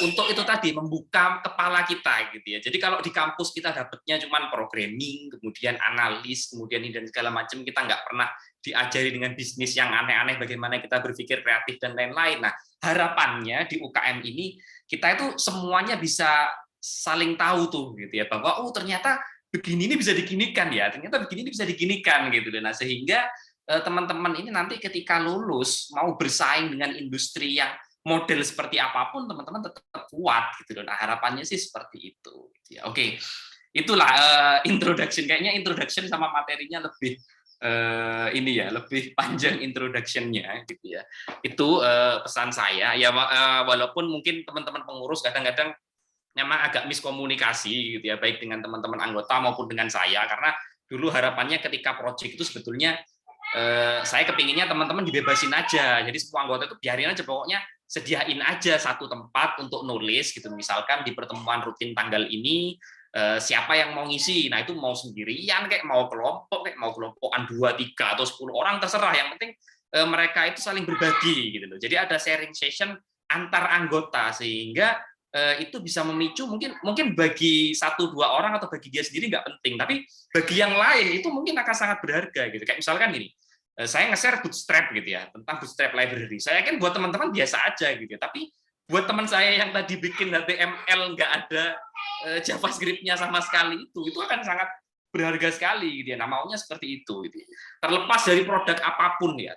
untuk itu tadi membuka kepala kita gitu ya. Jadi kalau di kampus kita dapatnya cuman programming, kemudian analis, kemudian ini dan segala macam, kita nggak pernah diajari dengan bisnis yang aneh-aneh, bagaimana kita berpikir kreatif dan lain-lain. Nah, harapannya di UKM ini kita itu semuanya bisa saling tahu tuh gitu ya, bahwa oh ternyata begini ini bisa diginikan ya, ternyata begini ini bisa diginikan gitu. Nah, sehingga teman-teman ini nanti ketika lulus mau bersaing dengan industri yang model seperti apapun, teman-teman tetap kuat gitu. Nah, harapannya sih seperti itu gitu ya. Oke. Itulah introduction, kayaknya introduction sama materinya lebih ini ya, lebih panjang introduction-nya gitu ya. Itu pesan saya ya, walaupun mungkin teman-teman pengurus kadang-kadang memang agak miskomunikasi gitu ya, baik dengan teman-teman anggota maupun dengan saya, karena dulu harapannya ketika project itu sebetulnya saya kepinginnya teman-teman dibebasin aja, jadi semua anggota itu biarin aja, pokoknya sediain aja satu tempat untuk nulis gitu, misalkan di pertemuan rutin tanggal ini siapa yang mau ngisi, nah itu mau sendirian kayak mau kelompok, kayak mau kelompokan 2, 3 atau 10 orang terserah, yang penting mereka itu saling berbagi gitu loh. Jadi ada sharing session antar anggota, sehingga itu bisa memicu mungkin bagi 1-2 orang atau bagi dia sendiri nggak penting, tapi bagi yang lain itu mungkin akan sangat berharga gitu. Kayak misalkan gini, saya nge-share Bootstrap gitu ya, tentang Bootstrap library. Saya yakin buat teman-teman biasa aja gitu ya, tapi buat teman saya yang tadi bikin HTML nggak ada JavaScript-nya sama sekali, itu akan sangat berharga sekali gitu ya. Nah, maunya seperti itu gitu ya. Terlepas dari produk apapun ya,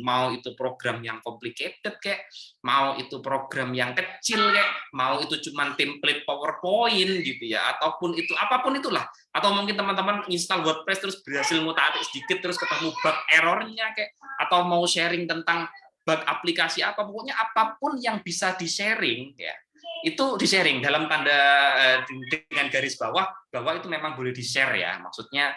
mau itu program yang complicated kayak, mau itu program yang kecil kayak, mau itu cuman template PowerPoint gitu ya, ataupun itu apapun itulah, atau mungkin teman-teman install WordPress terus berhasil ngutak-atik sedikit terus ketemu bug errornya kayak, atau mau sharing tentang bug aplikasi apa, pokoknya apapun yang bisa di-sharing ya, itu di-sharing dalam tanda dengan garis bawah bahwa itu memang boleh di-share ya, maksudnya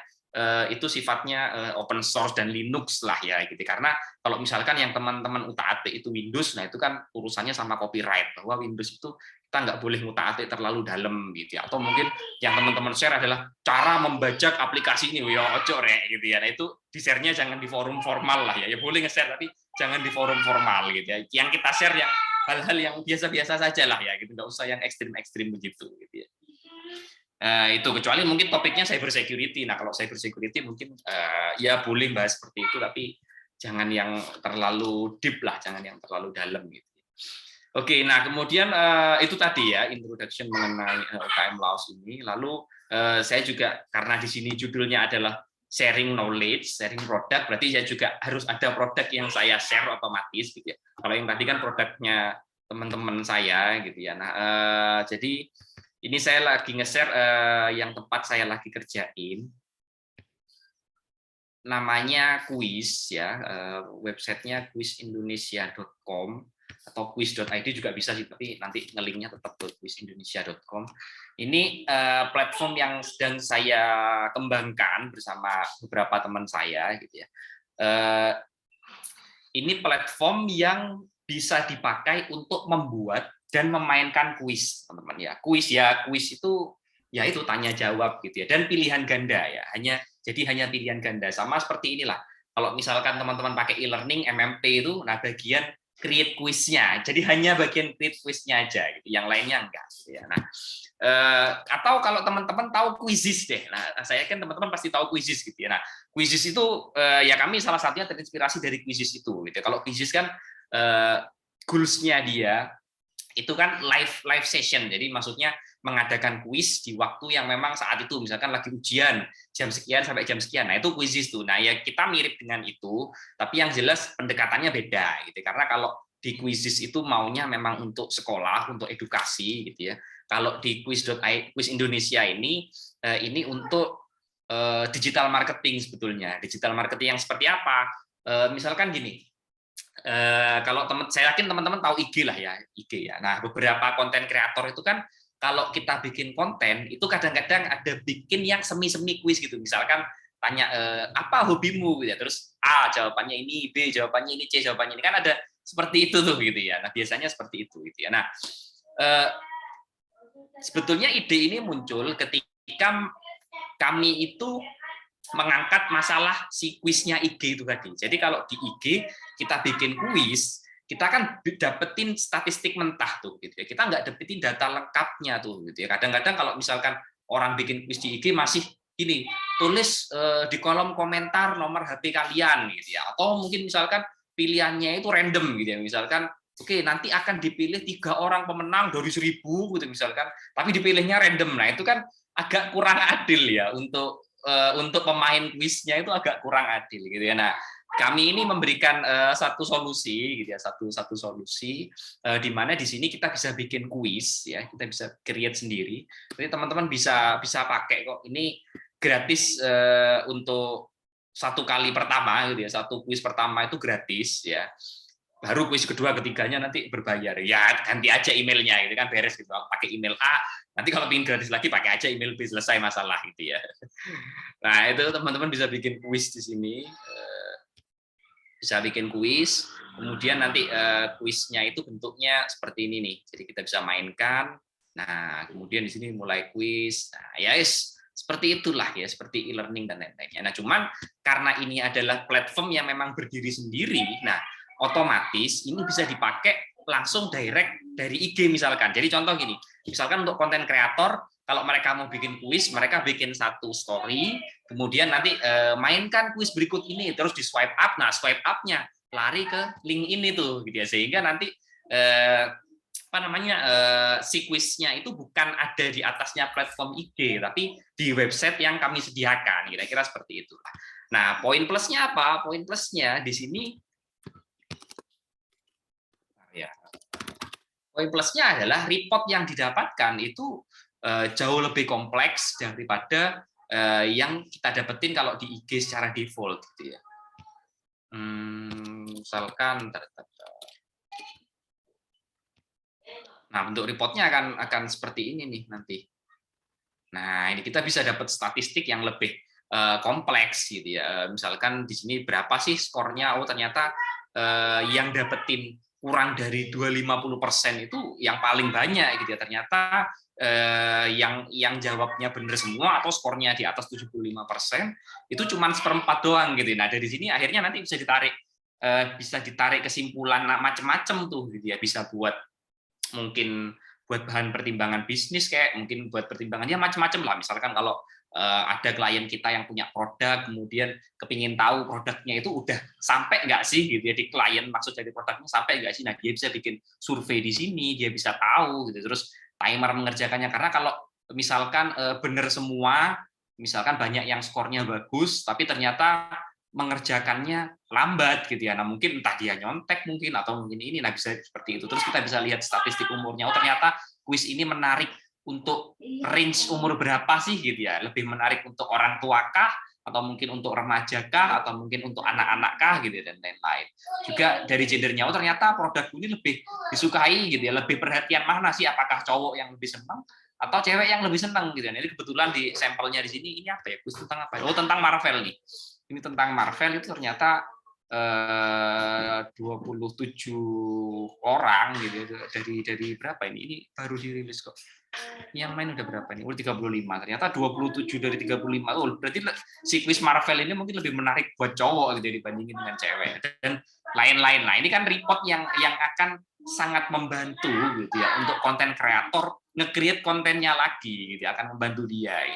itu sifatnya open source dan Linux lah ya gitu, karena kalau misalkan yang teman-teman utak-atik itu Windows, nah itu kan urusannya sama copyright, bahwa Windows itu kita nggak boleh ngutak-atik terlalu dalam gitu ya. Atau mungkin yang teman-teman share adalah cara membajak aplikasi ini, ya ojo rek gitu ya, nah itu di-share-nya jangan di forum formal lah ya, ya boleh nge-share tapi jangan di forum formal gitu ya, yang kita share yang hal-hal yang biasa-biasa saja lah ya gitu, nggak usah yang ekstrim-ekstrim begitu gitu ya. Itu kecuali mungkin topiknya cyber security. Nah, kalau cyber security mungkin ya boleh bahas seperti itu, tapi jangan yang terlalu deep lah, jangan yang terlalu dalam gitu. Oke, nah kemudian itu tadi ya introduction mengenai UKM Laos ini. Lalu saya juga karena di sini judulnya adalah sharing knowledge, sharing produk, berarti saya juga harus ada produk yang saya share otomatis gitu ya. Kalau yang tadi kan produknya teman-teman saya gitu ya. Nah, jadi ini saya lagi nge-share yang tempat saya lagi kerjain. Namanya Quiz ya, websitenya quizindonesia.com atau quiz.id juga bisa sih, tapi nanti nge-linknya tetap ke quizindonesia.com. Ini platform yang sedang saya kembangkan bersama beberapa teman saya gitu ya. Ini platform yang bisa dipakai untuk membuat dan memainkan kuis, teman-teman ya. Kuis itu ya itu tanya jawab gitu ya, dan pilihan ganda ya. Hanya pilihan ganda, sama seperti inilah. Kalau misalkan teman-teman pakai e-learning MMP itu, nah bagian create kuisnya, jadi hanya bagian create kuisnya aja gitu, yang lainnya enggak gitu ya. Nah, atau kalau teman-teman tahu Quizizz deh, nah saya kan teman-teman pasti tahu Quizizz gitu ya. Nah, Quizizz itu ya kami salah satunya terinspirasi dari Quizizz itu gitu. Kalau Quizizz kan goals-nya dia itu kan live session, jadi maksudnya mengadakan kuis di waktu yang memang saat itu, misalkan lagi ujian jam sekian sampai jam sekian, nah itu Quizizz tuh. Nah ya kita mirip dengan itu, tapi yang jelas pendekatannya beda gitu, karena kalau di Quizizz itu maunya memang untuk sekolah, untuk edukasi gitu ya. Kalau di Quiz Indonesia ini untuk digital marketing sebetulnya. Digital marketing yang seperti apa? Misalkan gini, kalau saya yakin teman-teman tahu IG lah ya, IG ya. Nah, beberapa konten kreator itu kan kalau kita bikin konten itu kadang-kadang ada bikin yang semi-semi kuis gitu. Misalkan tanya apa hobimu gitu ya. Terus A jawabannya ini, B jawabannya ini, C jawabannya ini, kan ada seperti itu tuh gitu ya. Nah, biasanya seperti itu gitu ya. Nah, sebetulnya ide ini muncul ketika kami itu mengangkat masalah si kuisnya IG itu tadi. Jadi kalau di IG kita bikin kuis, kita kan dapetin statistik mentah tuh gitu ya. Kita nggak dapetin data lengkapnya tuh gitu ya. Kadang-kadang kalau misalkan orang bikin kuis di IG masih gini, tulis di kolom komentar nomor HP kalian gitu ya. Atau mungkin misalkan pilihannya itu random gitu ya. Misalkan oke, nanti akan dipilih 3 orang pemenang dari 1000 gitu misalkan, tapi dipilihnya random. Nah, itu kan agak kurang adil ya untuk pemain kuisnya, itu agak kurang adil gitu ya. Nah, kami ini memberikan satu solusi gitu ya, satu solusi di mana di sini kita bisa bikin kuis ya, kita bisa create sendiri. Jadi teman-teman bisa pakai kok. Ini gratis untuk 1 kali pertama gitu ya. 1 kuis pertama itu gratis ya. Baru kuis kedua, ketiganya nanti berbayar. Ya ganti aja emailnya gitu kan, beres gitu. Pakai email A, nanti kalau ingin gratis lagi pakai aja email B, selesai masalah gitu ya. Nah, itu teman-teman bisa bikin kuis di sini. Bisa bikin kuis, kemudian nanti kuisnya itu bentuknya seperti ini nih. Jadi kita bisa mainkan. Nah, kemudian di sini mulai kuis. Nah, ya seperti itulah ya, seperti e-learning dan lain-lainnya. Nah, cuman karena ini adalah platform yang memang berdiri sendiri, nah otomatis ini bisa dipakai langsung direct dari IG misalkan. Jadi contoh gini, misalkan untuk konten kreator, kalau mereka mau bikin kuis, mereka bikin satu story, kemudian nanti mainkan kuis berikut ini, terus di swipe up. Nah, swipe up-nya lari ke link ini tuh, gitu ya. Sehingga nanti si kuisnya itu bukan ada di atasnya platform IG, tapi di website yang kami sediakan. Kira-kira seperti itu. Nah, poin plusnya apa? Poin plusnya di sini, ya. Poin plusnya adalah report yang didapatkan itu jauh lebih kompleks daripada yang kita dapetin kalau di IG secara default gitu ya. Misalkan nah, bentuk reportnya akan seperti ini nih nanti. Nah, ini kita bisa dapat statistik yang lebih kompleks gitu ya. Misalkan di sini berapa sih skornya? Oh, ternyata yang dapetin kurang dari 250% itu yang paling banyak gitu ya. Ternyata yang jawabnya benar semua atau skornya di atas 75% itu cuma 1/4 doang gitu. Nah, dari sini akhirnya nanti bisa ditarik kesimpulan macam-macam tuh gitu ya. Bisa mungkin buat bahan pertimbangan bisnis, kayak mungkin buat pertimbangannya macam-macam lah. Misalkan kalau ada klien kita yang punya produk, kemudian kepingin tahu produknya itu udah sampai nggak sih gitu ya di klien, maksud dari produknya sampai nggak sih. Nah, dia bisa bikin survei di sini, dia bisa tahu gitu. Terus timer mengerjakannya, karena kalau misalkan benar semua, misalkan banyak yang skornya bagus tapi ternyata mengerjakannya lambat gitu ya. Nah, mungkin entah dia nyontek mungkin atau mungkin ini, nah bisa seperti itu. Terus kita bisa lihat statistik umurnya. Oh, ternyata kuis ini menarik untuk range umur berapa sih gitu ya. Lebih menarik untuk orang tua kah, atau mungkin untuk remaja kah, atau mungkin untuk anak-anak kah gitu ya, dan lain-lain. Juga dari gendernya, oh ternyata produk ini lebih disukai gitu ya. Lebih perhatian mana sih, apakah cowok yang lebih senang atau cewek yang lebih senang gitu ya. Jadi kebetulan di sampelnya di sini ini apa ya? Kuis tentang apa? Oh, tentang Marvel nih. Ini tentang Marvel itu ternyata 27 orang gitu dari berapa ini baru dirilis kok. Yang main udah berapa nih? 35. Ternyata 27 dari 35. Oh, berarti si kuis Marvel ini mungkin lebih menarik buat cowok gitu dibandingin dengan cewek dan lain-lain. Nah, ini kan report yang akan sangat membantu gitu ya untuk konten kreator nge-create kontennya lagi gitu, akan membantu dia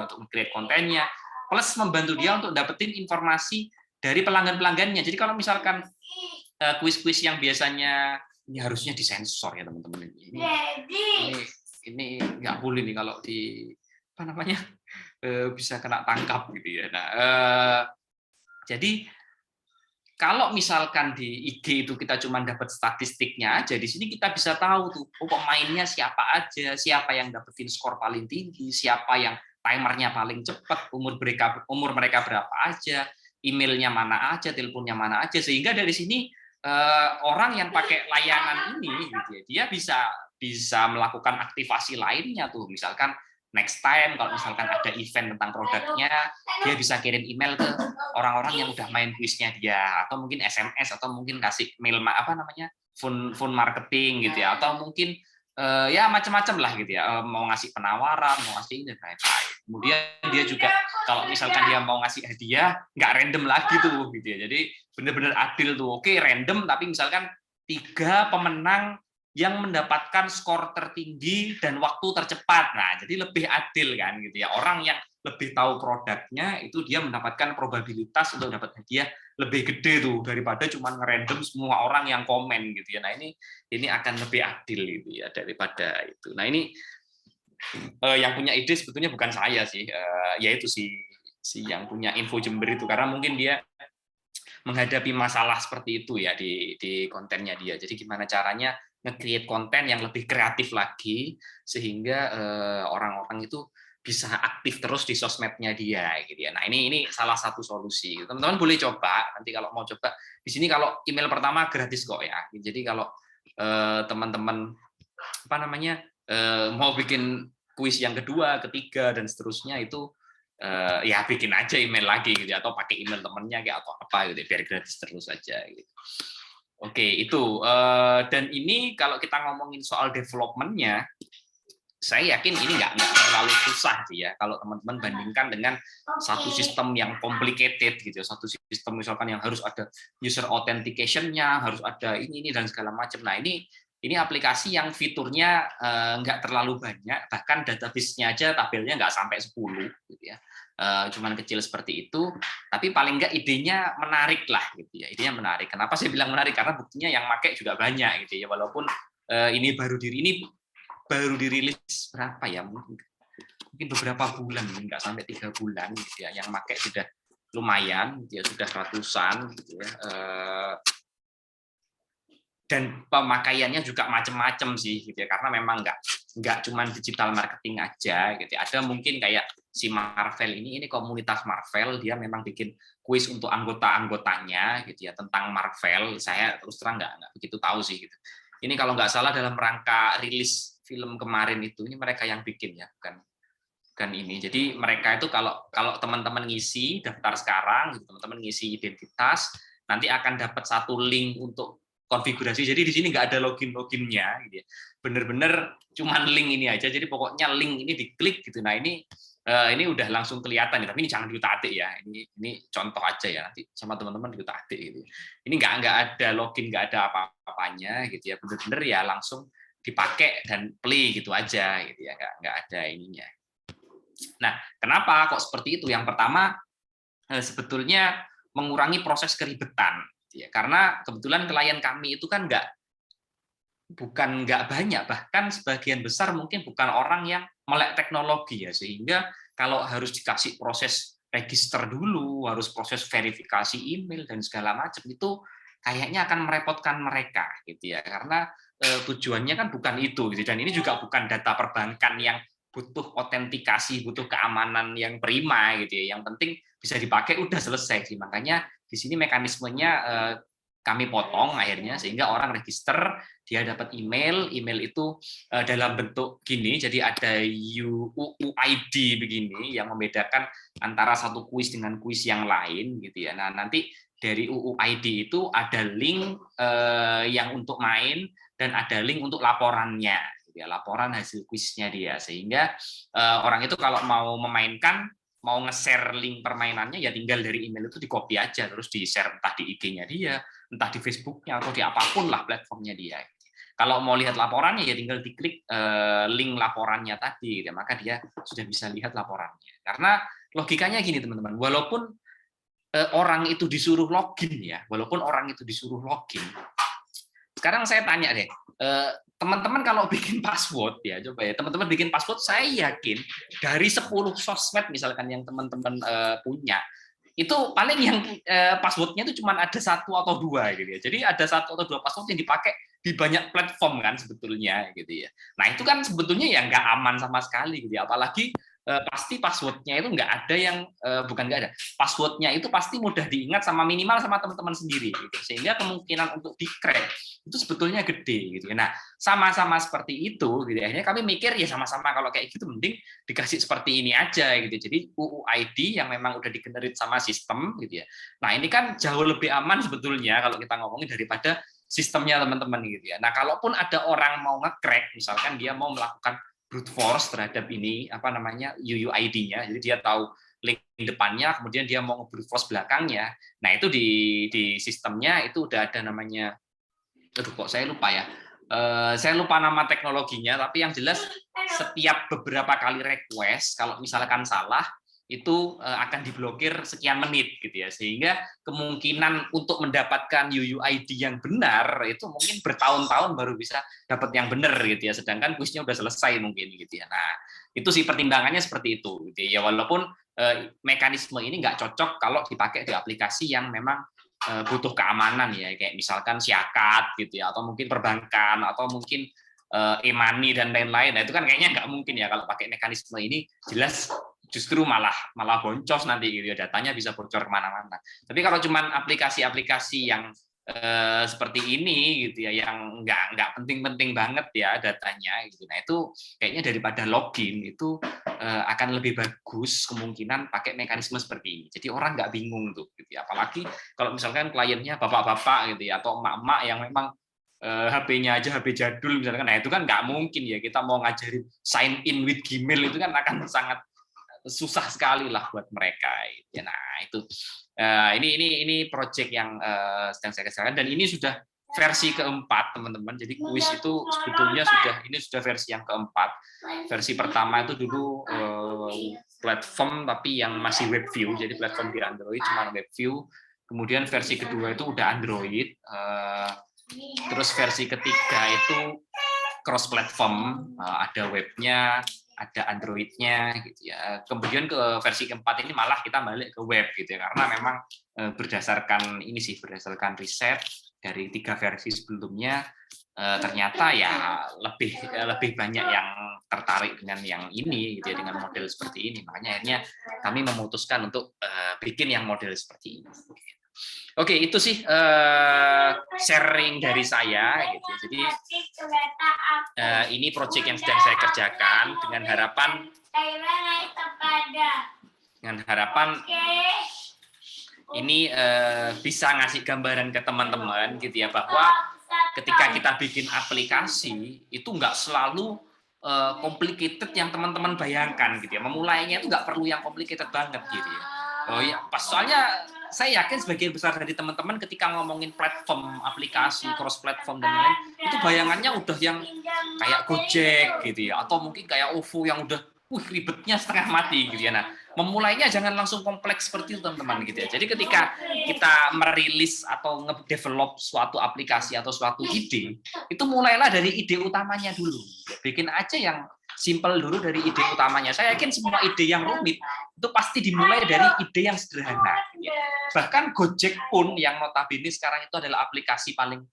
untuk nge-create kontennya, plus membantu dia untuk dapetin informasi dari pelanggan-pelanggannya. Jadi kalau misalkan kuis-kuis yang biasanya, ini harusnya disensor ya teman-teman. Ini nggak boleh nih kalau bisa kena tangkap gitu ya. Nah, jadi kalau misalkan di IG itu kita cuma dapat statistiknya aja, di sini kita bisa tahu tuh, pemainnya siapa aja, siapa yang dapetin skor paling tinggi, siapa yang timernya paling cepat, umur mereka berapa aja, emailnya mana aja, teleponnya mana aja, sehingga dari sini orang yang pakai layanan ini gitu ya, dia bisa melakukan aktivasi lainnya tuh, misalkan next time kalau misalkan ada event tentang produknya, dia bisa kirim email ke orang-orang yang udah main kuisnya dia, atau mungkin SMS, atau mungkin kasih mail phone marketing gitu ya, atau mungkin ya macam-macam lah gitu ya, mau ngasih penawaran, mau ngasih ini dan lain-lain. Kemudian dia juga kalau misalkan dia mau ngasih hadiah nggak random lagi tuh gitu ya, jadi benar-benar adil tuh. Oke, random tapi misalkan 3 pemenang yang mendapatkan skor tertinggi dan waktu tercepat. Nah, jadi lebih adil kan gitu ya. Orang yang lebih tahu produknya itu dia mendapatkan probabilitas untuk dapat hadiah lebih gede tuh daripada cuma ngerandom semua orang yang komen gitu ya. Nah, ini akan lebih adil gitu ya daripada itu. Nah, ini yang punya ide sebetulnya bukan saya sih, yaitu si yang punya Info Jember itu, karena mungkin dia menghadapi masalah seperti itu ya di kontennya dia. Jadi gimana caranya nge-create konten yang lebih kreatif lagi sehingga orang-orang itu bisa aktif terus di sosmednya dia gitu ya. Nah, ini salah satu solusi. Teman-teman boleh coba, nanti kalau mau coba di sini, kalau email pertama gratis kok ya. Jadi kalau teman-teman mau bikin kuis yang kedua, ketiga dan seterusnya itu ya bikin aja email lagi gitu, atau pakai email temennya kayak atau apa gitu, biar gratis terus aja gitu. Oke, itu dan ini kalau kita ngomongin soal development-nya, saya yakin ini nggak terlalu susah sih ya kalau teman-teman bandingkan dengan satu sistem yang complicated gitu, satu sistem misalkan yang harus ada user authentication-nya, harus ada ini dan segala macam. Nah, ini aplikasi yang fiturnya nggak terlalu banyak, bahkan database-nya aja tabelnya nggak sampai 10 gitu ya. Cuman kecil seperti itu, tapi paling nggak idenya menarik lah gitu ya. Idenya menarik. Kenapa saya bilang menarik? Karena buktinya yang pakai juga banyak gitu ya. Walaupun ini baru dirilis berapa ya? Mungkin beberapa bulan, nggak sampai 3 bulan gitu ya. Yang pakai sudah lumayan, gitu ya, sudah ratusan gitu ya. Dan pemakaiannya juga macam-macam sih gitu ya, karena memang nggak cuma digital marketing aja gitu. Ada mungkin kayak si Marvel ini komunitas Marvel, dia memang bikin kuis untuk anggotanya gitu ya tentang Marvel. Saya terus terang nggak begitu tahu sih gitu. Ini kalau nggak salah dalam rangka rilis film kemarin itu, ini mereka yang bikin ya, bukan ini. Jadi mereka itu kalau teman-teman ngisi daftar sekarang, gitu, teman-teman ngisi identitas, nanti akan dapat satu link untuk konfigurasi. Jadi di sini nggak ada loginnya gitu ya. Bener-bener cuman link ini aja. Jadi pokoknya link ini diklik gitu. Nah, ini udah langsung kelihatan ya. Tapi ini jangan diutak-atik ya. Ini contoh aja ya. Nanti sama teman-teman diutak-atik gitu. Ini nggak ada login, nggak ada apa-apanya gitu ya. Bener-bener ya langsung dipakai dan play gitu aja gitu ya. Nggak ada ininya. Nah, kenapa kok seperti itu? Yang pertama sebetulnya mengurangi proses keribetan. Ya, karena kebetulan klien kami itu kan bukan nggak banyak, bahkan sebagian besar mungkin bukan orang yang melek teknologi ya, sehingga kalau harus dikasih proses register dulu, harus proses verifikasi email dan segala macam, itu kayaknya akan merepotkan mereka gitu ya, karena tujuannya kan bukan itu gitu. Dan ini juga bukan data perbankan yang butuh autentikasi, butuh keamanan yang prima gitu ya. Yang penting bisa dipakai, udah selesai sih. Makanya di sini mekanismenya kami potong akhirnya, sehingga orang register, dia dapat email itu dalam bentuk gini, jadi ada UUID begini yang membedakan antara satu kuis dengan kuis yang lain gitu ya. Nah, nanti dari UUID itu ada link yang untuk main dan ada link untuk laporannya, gitu ya, laporan hasil kuisnya dia, sehingga orang itu kalau mau memainkan, mau nge-share link permainannya ya tinggal dari email itu di-copy aja terus di-share entah di IG-nya dia, entah di Facebook-nya atau di apapun lah platformnya dia. Kalau mau lihat laporannya ya tinggal diklik link laporannya tadi, gitu. Maka dia sudah bisa lihat laporannya. Karena logikanya gini teman-teman, walaupun orang itu disuruh login ya, sekarang saya tanya deh, teman-teman kalau bikin password ya, coba ya teman-teman bikin password, saya yakin dari 10 sosmed misalkan yang teman-teman punya, itu paling yang passwordnya itu cuma ada 1 atau 2 gitu ya. Jadi ada 1 atau 2 password yang dipakai di banyak platform kan sebetulnya gitu ya. Nah, itu kan sebetulnya ya nggak aman sama sekali gitu ya. Apalagi pasti passwordnya itu nggak ada yang bukan nggak ada, passwordnya itu pasti mudah diingat sama minimal sama teman-teman sendiri gitu. Sehingga kemungkinan untuk di-crack itu sebetulnya gede gitu. Nah, sama-sama seperti itu gitu. Akhirnya kami mikir ya sama-sama kalau kayak gitu mending dikasih seperti ini aja gitu. Jadi UUID yang memang udah di-generate sama sistem gitu ya. Nah, ini kan jauh lebih aman sebetulnya kalau kita ngomongin daripada sistemnya teman-teman gitu ya. Nah, kalaupun ada orang mau nge-crack, misalkan dia mau melakukan brute force terhadap ini apa namanya UUID-nya, jadi dia tahu link depannya, kemudian dia mau nge-brute force belakangnya. Nah, itu di sistemnya itu udah ada namanya, aduh kok saya lupa ya. Saya lupa nama teknologinya, tapi yang jelas setiap beberapa kali request, kalau misalkan salah, itu akan diblokir sekian menit gitu ya, sehingga kemungkinan untuk mendapatkan UUID yang benar itu mungkin bertahun-tahun baru bisa dapat yang benar gitu ya, sedangkan kuisnya udah selesai mungkin gitu ya. Nah, itu sih pertimbangannya seperti itu gitu ya, walaupun mekanisme ini nggak cocok kalau dipakai di aplikasi yang memang butuh keamanan ya, kayak misalkan Syakat gitu ya, atau mungkin perbankan, atau mungkin e-money dan lain-lain. Nah, itu kan kayaknya nggak mungkin ya kalau pakai mekanisme ini, jelas justru malah boncos nanti gitu ya, datanya bisa bocor kemana-mana. Tapi kalau cuman aplikasi-aplikasi yang seperti ini gitu ya, yang nggak penting-penting banget ya datanya gitu, nah itu kayaknya daripada login itu akan lebih bagus kemungkinan pakai mekanisme seperti ini. Jadi orang nggak bingung tuh gitu ya. Apalagi kalau misalkan kliennya bapak-bapak gitu ya, atau emak-emak yang memang HP-nya aja HP jadul misalkan, nah itu kan nggak mungkin ya kita mau ngajarin sign in with Gmail, itu kan akan sangat susah sekali lah buat mereka. Nah itu ini project yang sedang saya kerjakan, dan ini sudah versi keempat teman-teman. Jadi kuis itu sebetulnya sudah versi yang keempat. Versi pertama itu dulu platform tapi yang masih web view, jadi platform di Android cuma web view. Kemudian versi kedua itu udah Android. Terus versi ketiga itu cross platform, ada webnya, ada Android-nya gitu ya. Kemudian ke versi keempat ini malah kita balik ke web gitu ya, karena memang berdasarkan berdasarkan riset dari 3 versi sebelumnya, ternyata ya lebih banyak yang tertarik dengan yang ini gitu ya, dengan model seperti ini. Makanya akhirnya kami memutuskan untuk bikin yang model seperti ini. Oke, itu sih sharing dari saya gitu. Jadi ini project yang sedang saya kerjakan dengan harapan ini bisa ngasih gambaran ke teman-teman gitu ya, bahwa ketika kita bikin aplikasi itu nggak selalu complicated yang teman-teman bayangkan gitu ya. Memulainya itu nggak perlu yang complicated banget gitu ya. Oh ya, soalnya saya yakin sebagian besar dari teman-teman ketika ngomongin platform aplikasi, cross platform dan lain, itu bayangannya udah yang kayak Gojek gitu ya, atau mungkin kayak OVO yang udah ribetnya setengah mati gitu ya. Nah, memulainya jangan langsung kompleks seperti itu teman-teman gitu ya. Jadi ketika kita merilis atau nge-develop suatu aplikasi atau suatu ide, itu mulailah dari ide utamanya dulu. Bikin aja yang simple dulu dari ide utamanya. Saya yakin semua ide yang rumit itu pasti dimulai dari ide yang sederhana. Bahkan Gojek pun yang notabene sekarang itu adalah aplikasi paling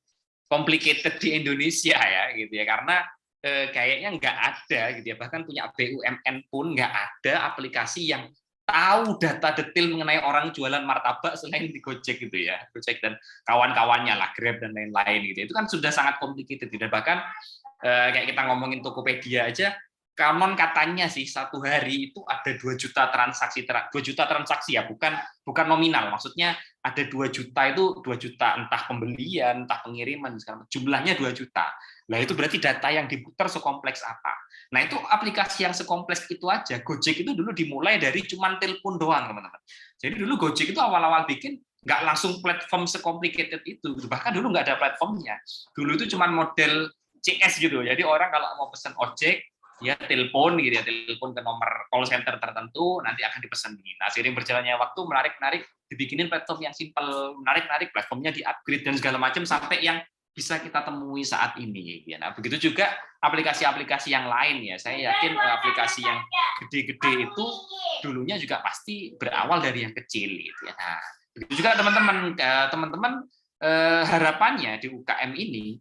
complicated di Indonesia ya gitu ya, karena kayaknya nggak ada gitu ya, bahkan punya BUMN pun nggak ada aplikasi yang tahu data detail mengenai orang jualan martabak selain di Gojek gitu ya, Gojek dan kawan-kawannya lah, Grab dan lain-lain gitu. Itu kan sudah sangat complicated gitu. Bahkan kayak kita ngomongin Tokopedia aja, konon katanya sih satu hari itu ada 2 juta transaksi, 2 juta transaksi ya, bukan nominal, maksudnya ada 2 juta itu 2 juta entah pembelian, entah pengiriman, jumlahnya 2 juta. Nah itu berarti data yang diputar sekompleks apa. Nah itu aplikasi yang sekompleks itu aja, Gojek itu dulu dimulai dari cuman telepon doang teman-teman. Jadi dulu Gojek itu awal-awal bikin nggak langsung platform secomplicated itu, bahkan dulu nggak ada platformnya. Dulu itu cuman model CS gitu, jadi orang kalau mau pesan ojek, ya telepon gitu ya, telepon ke nomor call center tertentu, nanti akan dipesan. Nah, seiring berjalannya waktu, menarik dibikinin platform yang simple, menarik platformnya di-upgrade dan segala macam sampai yang bisa kita temui saat ini. Ya. Nah, begitu juga aplikasi-aplikasi yang lain ya. Saya yakin aplikasi yang gede-gede itu dulunya juga pasti berawal dari yang kecil. Gitu ya. Nah, begitu juga teman-teman harapannya di UKM ini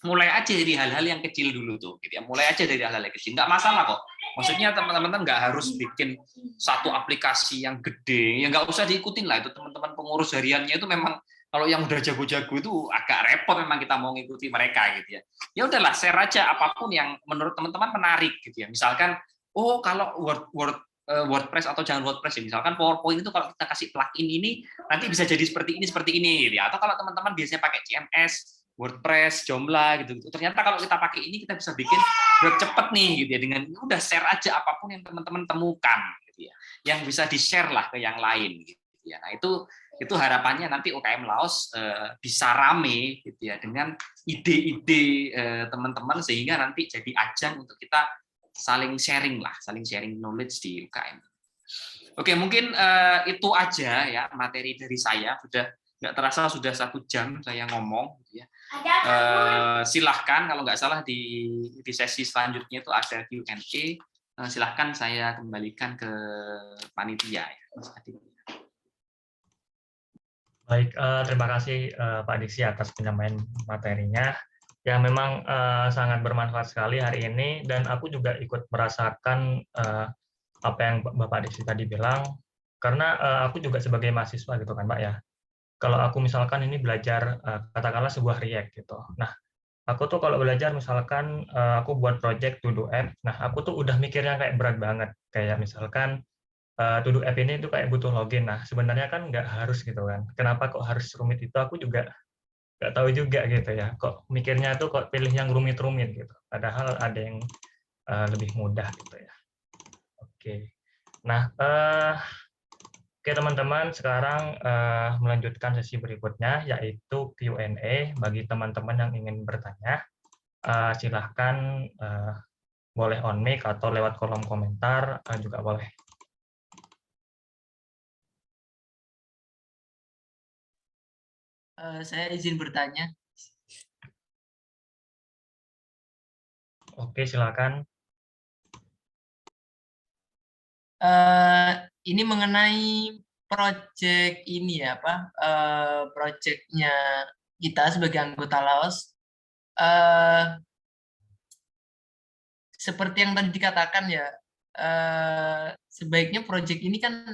mulai aja dari hal-hal yang kecil dulu tuh, gitu ya. Mulai aja dari hal-hal yang kecil, nggak masalah kok. Maksudnya teman-teman nggak harus bikin satu aplikasi yang gede, ya nggak usah diikutin lah itu teman-teman pengurus hariannya itu memang kalau yang udah jago-jago itu agak repot memang kita mau ngikuti mereka gitu ya. Ya udahlah, share aja apapun yang menurut teman-teman menarik gitu ya. Misalkan, oh kalau WordPress atau jangan WordPress ya, misalkan PowerPoint itu kalau kita kasih plugin ini nanti bisa jadi seperti ini gitu ya. Atau kalau teman-teman biasanya pakai CMS, WordPress, Joomla gitu. Ternyata kalau kita pakai ini kita bisa bikin web cepet nih gitu ya, dengan udah share aja apapun yang teman-teman temukan gitu ya. Yang bisa di-share lah ke yang lain gitu ya. Nah, itu harapannya nanti UKM Laos bisa rame gitu ya dengan ide-ide teman-teman, sehingga nanti jadi ajang untuk kita saling sharing knowledge di UKM. Oke, mungkin itu aja ya materi dari saya. Sudah nggak terasa sudah 1 jam saya ngomong gitu ya. Silahkan kalau nggak salah di sesi selanjutnya itu ada Q&A. Silahkan saya kembalikan ke panitia ya, Mas Adi. Baik, terima kasih Pak Diksi atas penyampaian materinya yang memang sangat bermanfaat sekali hari ini, dan aku juga ikut merasakan apa yang Bapak Diksi tadi bilang, karena aku juga sebagai mahasiswa gitu kan Pak ya. Kalau aku misalkan ini belajar katakanlah sebuah React gitu. Nah, aku tuh kalau belajar misalkan aku buat project to do app, nah aku tuh udah mikirnya kayak berat banget, kayak misalkan to do app ini tuh kayak butuh login. Nah, sebenarnya kan nggak harus gitu kan. Kenapa kok harus rumit itu? Aku juga nggak tahu juga gitu ya. Kok mikirnya tuh kok pilih yang rumit-rumit gitu. Padahal ada yang lebih mudah gitu ya. Oke. Nah, oke teman-teman, sekarang melanjutkan sesi berikutnya, yaitu Q&A bagi teman-teman yang ingin bertanya. Silahkan boleh on mic atau lewat kolom komentar juga boleh. Saya izin bertanya. Oke, silakan. Ini mengenai project ini ya, projectnya kita sebagai anggota Laos. Seperti yang tadi dikatakan ya, sebaiknya project ini kan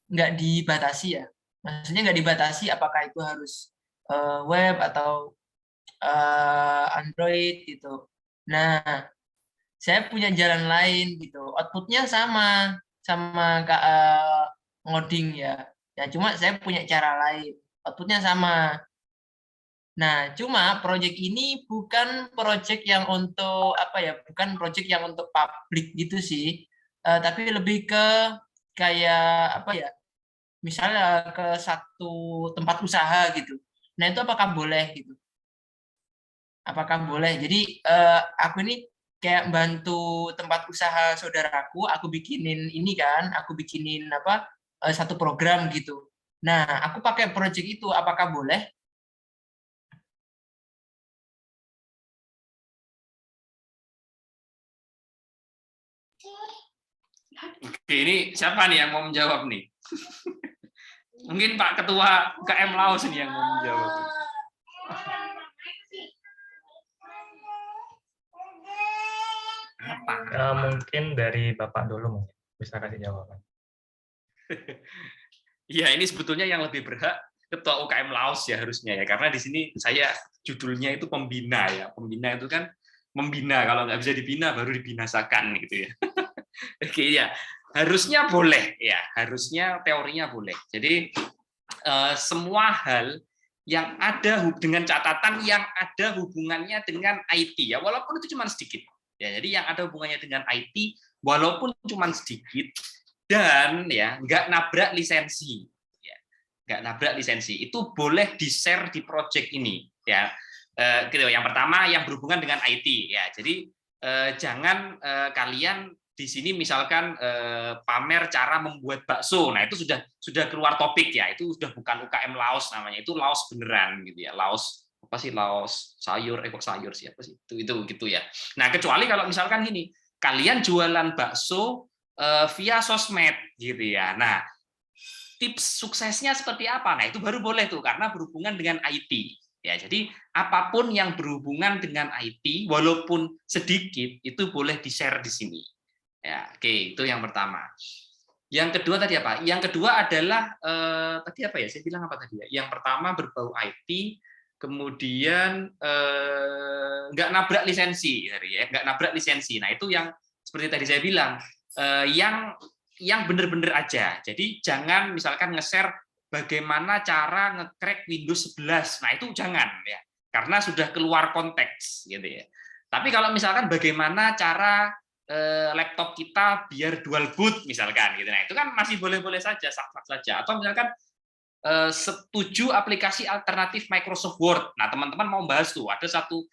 nggak dibatasi ya. Maksudnya nggak dibatasi apakah itu harus web atau Android gitu. Nah, saya punya jalan lain gitu. Outputnya sama ngoding ya. Ya cuma saya punya cara lain. Outputnya sama. Nah, cuma project ini bukan project yang untuk bukan project yang untuk publik gitu sih. Tapi lebih ke kayak misalnya ke satu tempat usaha gitu. Nah, itu apakah boleh gitu? Apakah boleh? Jadi aku ini kayak bantu tempat usaha saudaraku, aku bikinin satu program gitu. Nah, aku pakai project itu, apakah boleh? Oke, ini siapa nih yang mau menjawab nih? Mungkin Pak Ketua UKM Laos nih yang mau menjawab. Apa? Mungkin dari Bapak dulu mungkin bisa kasih jawaban. Iya, ini sebetulnya yang lebih berhak Ketua UKM Laos ya harusnya ya, karena di sini saya judulnya itu pembina ya. Pembina itu kan membina, kalau nggak bisa dibina baru dibinasakan gitu ya. Oke ya, harusnya boleh ya, harusnya teorinya boleh. Jadi semua hal yang ada dengan catatan yang ada hubungannya dengan IT ya, walaupun itu cuma sedikit. Ya, jadi yang ada hubungannya dengan IT walaupun cuma sedikit dan ya nggak nabrak lisensi, ya, nggak nabrak lisensi itu boleh di-share di project ini ya. Gitu. Yang pertama yang berhubungan dengan IT ya. Jadi jangan kalian di sini misalkan pamer cara membuat bakso. Nah, itu sudah keluar topik ya. Itu sudah bukan UKM Laos namanya. Itu Laos beneran gitu ya. Laos apa sih, Laos sayur, kok sayur sih apa sih? Itu gitu ya. Nah, kecuali kalau misalkan gini, kalian jualan bakso via sosmed gitu ya. Nah, tips suksesnya seperti apa? Nah, itu baru boleh tuh karena berhubungan dengan IT. Ya, jadi apapun yang berhubungan dengan IT walaupun sedikit itu boleh di-share di sini. Ya, oke, itu yang pertama. Yang kedua tadi apa? Yang kedua adalah tadi apa ya? Saya bilang apa tadi ya? Yang pertama berbau IT, kemudian nggak nabrak lisensi, ya, nggak nabrak lisensi. Nah, itu yang seperti tadi saya bilang, yang benar-benar aja. Jadi jangan misalkan nge-share bagaimana cara nge-crack Windows 11. Nah, itu jangan ya. karena sudah keluar konteks gitu ya. Tapi kalau misalkan bagaimana cara laptop kita biar dual boot misalkan gitu, nah itu kan masih boleh-boleh saja, sah-sah saja. Atau misalkan setuju aplikasi alternatif Microsoft Word. Nah, teman-teman mau bahas tuh, ada satu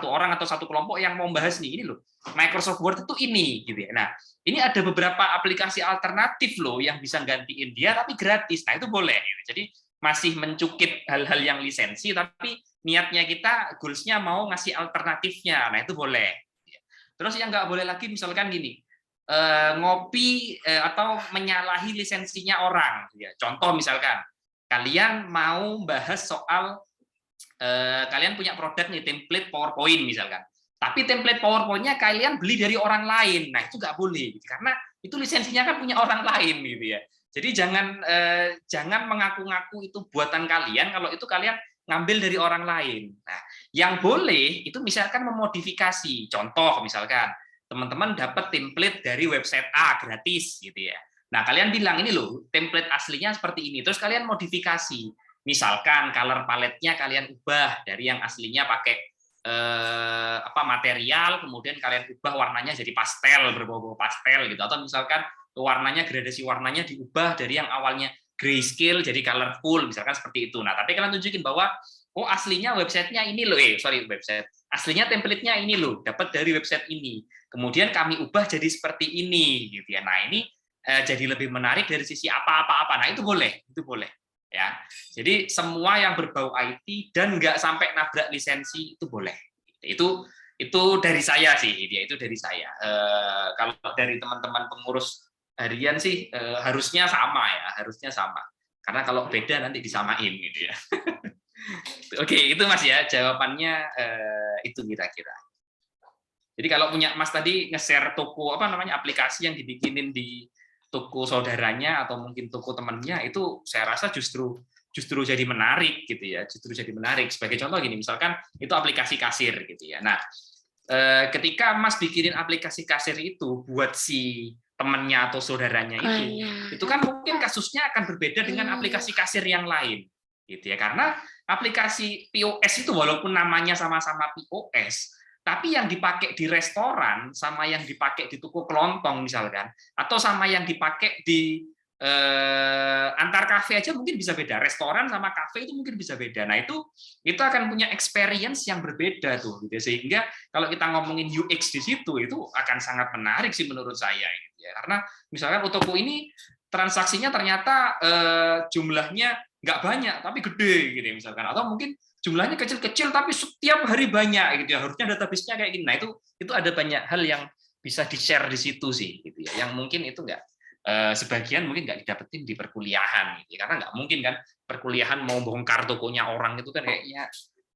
orang atau satu kelompok yang mau bahas nih, ini loh, Microsoft Word itu ini gitu ya. Nah, ini ada beberapa aplikasi alternatif loh yang bisa gantiin dia tapi gratis. Nah, itu boleh gitu. Jadi masih mencukit hal-hal yang lisensi tapi niatnya kita goals-nya mau ngasih alternatifnya. Nah, itu boleh. Terus yang nggak boleh lagi misalkan gini, ngopi atau menyalahi lisensinya orang. Contoh misalkan, kalian mau bahas soal kalian punya produk nih, template PowerPoint misalkan. Tapi template PowerPoint-nya kalian beli dari orang lain. Nah, itu nggak boleh, karena itu lisensinya kan punya orang lain gitu ya. Jadi jangan mengaku-ngaku itu buatan kalian kalau itu kalian ngambil dari orang lain. Nah, yang boleh itu misalkan memodifikasi. Contoh misalkan teman-teman dapat template dari website A gratis gitu ya. Nah, kalian bilang ini loh, template aslinya seperti ini. Terus kalian modifikasi. Misalkan color palette-nya kalian ubah dari yang aslinya pakai material, kemudian kalian ubah warnanya jadi pastel, berbau-bau pastel gitu. Atau misalkan warnanya, gradasi warnanya diubah dari yang awalnya grayscale jadi colorful, misalkan seperti itu. Nah, tapi kalian tunjukin bahwa oh aslinya websitenya ini loh, aslinya template-nya ini loh, dapat dari website ini. Kemudian kami ubah jadi seperti ini, gitu ya. Nah, ini jadi lebih menarik dari sisi apa-apa-apa. Nah, itu boleh ya. Jadi semua yang berbau IT dan nggak sampai nabrak lisensi itu boleh. Itu dari saya sih, itu dari saya. Kalau dari teman-teman pengurus harian sih harusnya sama ya, karena kalau beda nanti disamain gitu ya. Oke, itu Mas ya jawabannya, itu kira-kira. Jadi kalau punya Mas tadi nge-share toko aplikasi yang dibikinin di toko saudaranya atau mungkin toko temannya, itu saya rasa justru jadi menarik gitu ya, sebagai contoh gini, misalkan itu aplikasi kasir gitu ya. Nah, ketika Mas bikinin aplikasi kasir itu buat si temannya atau saudaranya itu kan mungkin kasusnya akan berbeda dengan aplikasi kasir yang lain gitu ya, karena aplikasi POS itu walaupun namanya sama-sama POS, tapi yang dipakai di restoran sama yang dipakai di toko kelontong misalkan, atau sama yang dipakai di antar kafe aja mungkin bisa beda, restoran sama kafe itu mungkin bisa beda. Nah, itu akan punya experience yang berbeda tuh gitu. Sehingga kalau kita ngomongin UX di situ itu akan sangat menarik sih menurut saya gitu ya. Karena misalkan toko ini transaksinya ternyata jumlahnya nggak banyak tapi gede gitu ya misalkan, atau mungkin jumlahnya kecil-kecil tapi setiap hari banyak gitu ya, harusnya database-nya kayak gini. Nah, itu ada banyak hal yang bisa di-share di situ sih gitu ya, yang mungkin itu nggak sebagian mungkin nggak didapetin di perkuliahan gitu, karena nggak mungkin kan perkuliahan mau bongkar tokonya orang itu kan kayaknya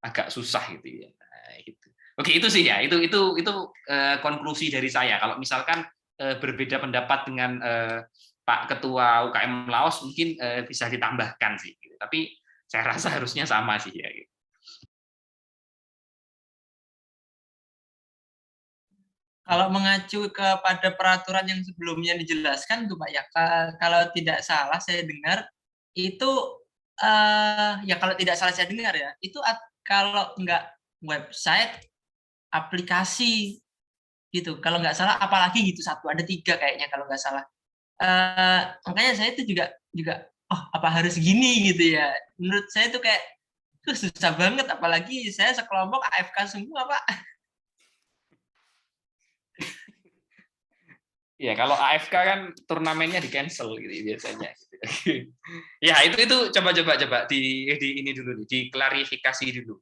agak susah gitu ya. Nah, gitu. Oke, itu sih ya, itu konklusi dari saya. Kalau misalkan berbeda pendapat dengan Pak Ketua UKM Laos mungkin bisa ditambahkan sih gitu. Tapi saya rasa harusnya sama sih ya gitu. Kalau mengacu kepada peraturan yang sebelumnya dijelaskan tuh Pak ya, kalau tidak salah saya dengar itu ya kalau tidak salah saya dengar ya, itu kalau nggak website, aplikasi gitu. Kalau nggak salah, apalagi gitu satu, ada 3 kayaknya kalau nggak salah. Makanya saya itu juga oh apa harus gini gitu ya. Menurut saya itu kayak susah banget, apalagi saya sekelompok AFK semua Pak. Ya, kalau AFK kan turnamennya di cancel gitu biasanya. Ya, itu coba di ini dulu, diklarifikasi dulu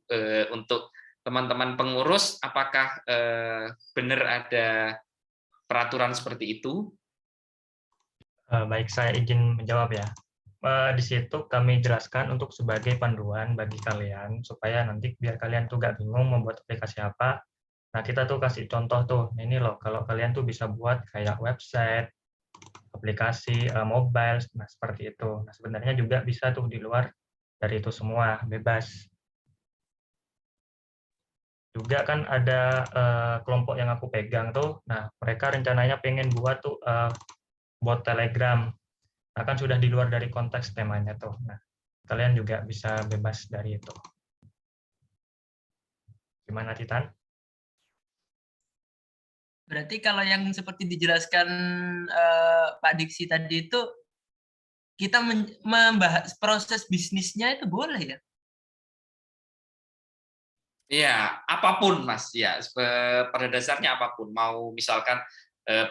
untuk teman-teman pengurus, apakah benar ada peraturan seperti itu? Baik, saya izin menjawab ya. Di situ kami jelaskan untuk sebagai panduan bagi kalian supaya nanti biar kalian tuh gak bingung membuat aplikasi apa. Nah, kita tuh kasih contoh tuh, ini loh, kalau kalian tuh bisa buat kayak website, aplikasi mobile, nah seperti itu. Nah, sebenarnya juga bisa tuh di luar dari itu semua, bebas. Juga kan ada kelompok yang aku pegang tuh, nah mereka rencananya pengen buat tuh bot Telegram. Nah, kan sudah di luar dari konteks temanya tuh. Nah, kalian juga bisa bebas dari itu. Gimana, Titan? Berarti kalau yang seperti dijelaskan Pak Diksi tadi itu, kita membahas proses bisnisnya itu boleh ya? Iya, apapun Mas, ya pada dasarnya apapun. Mau misalkan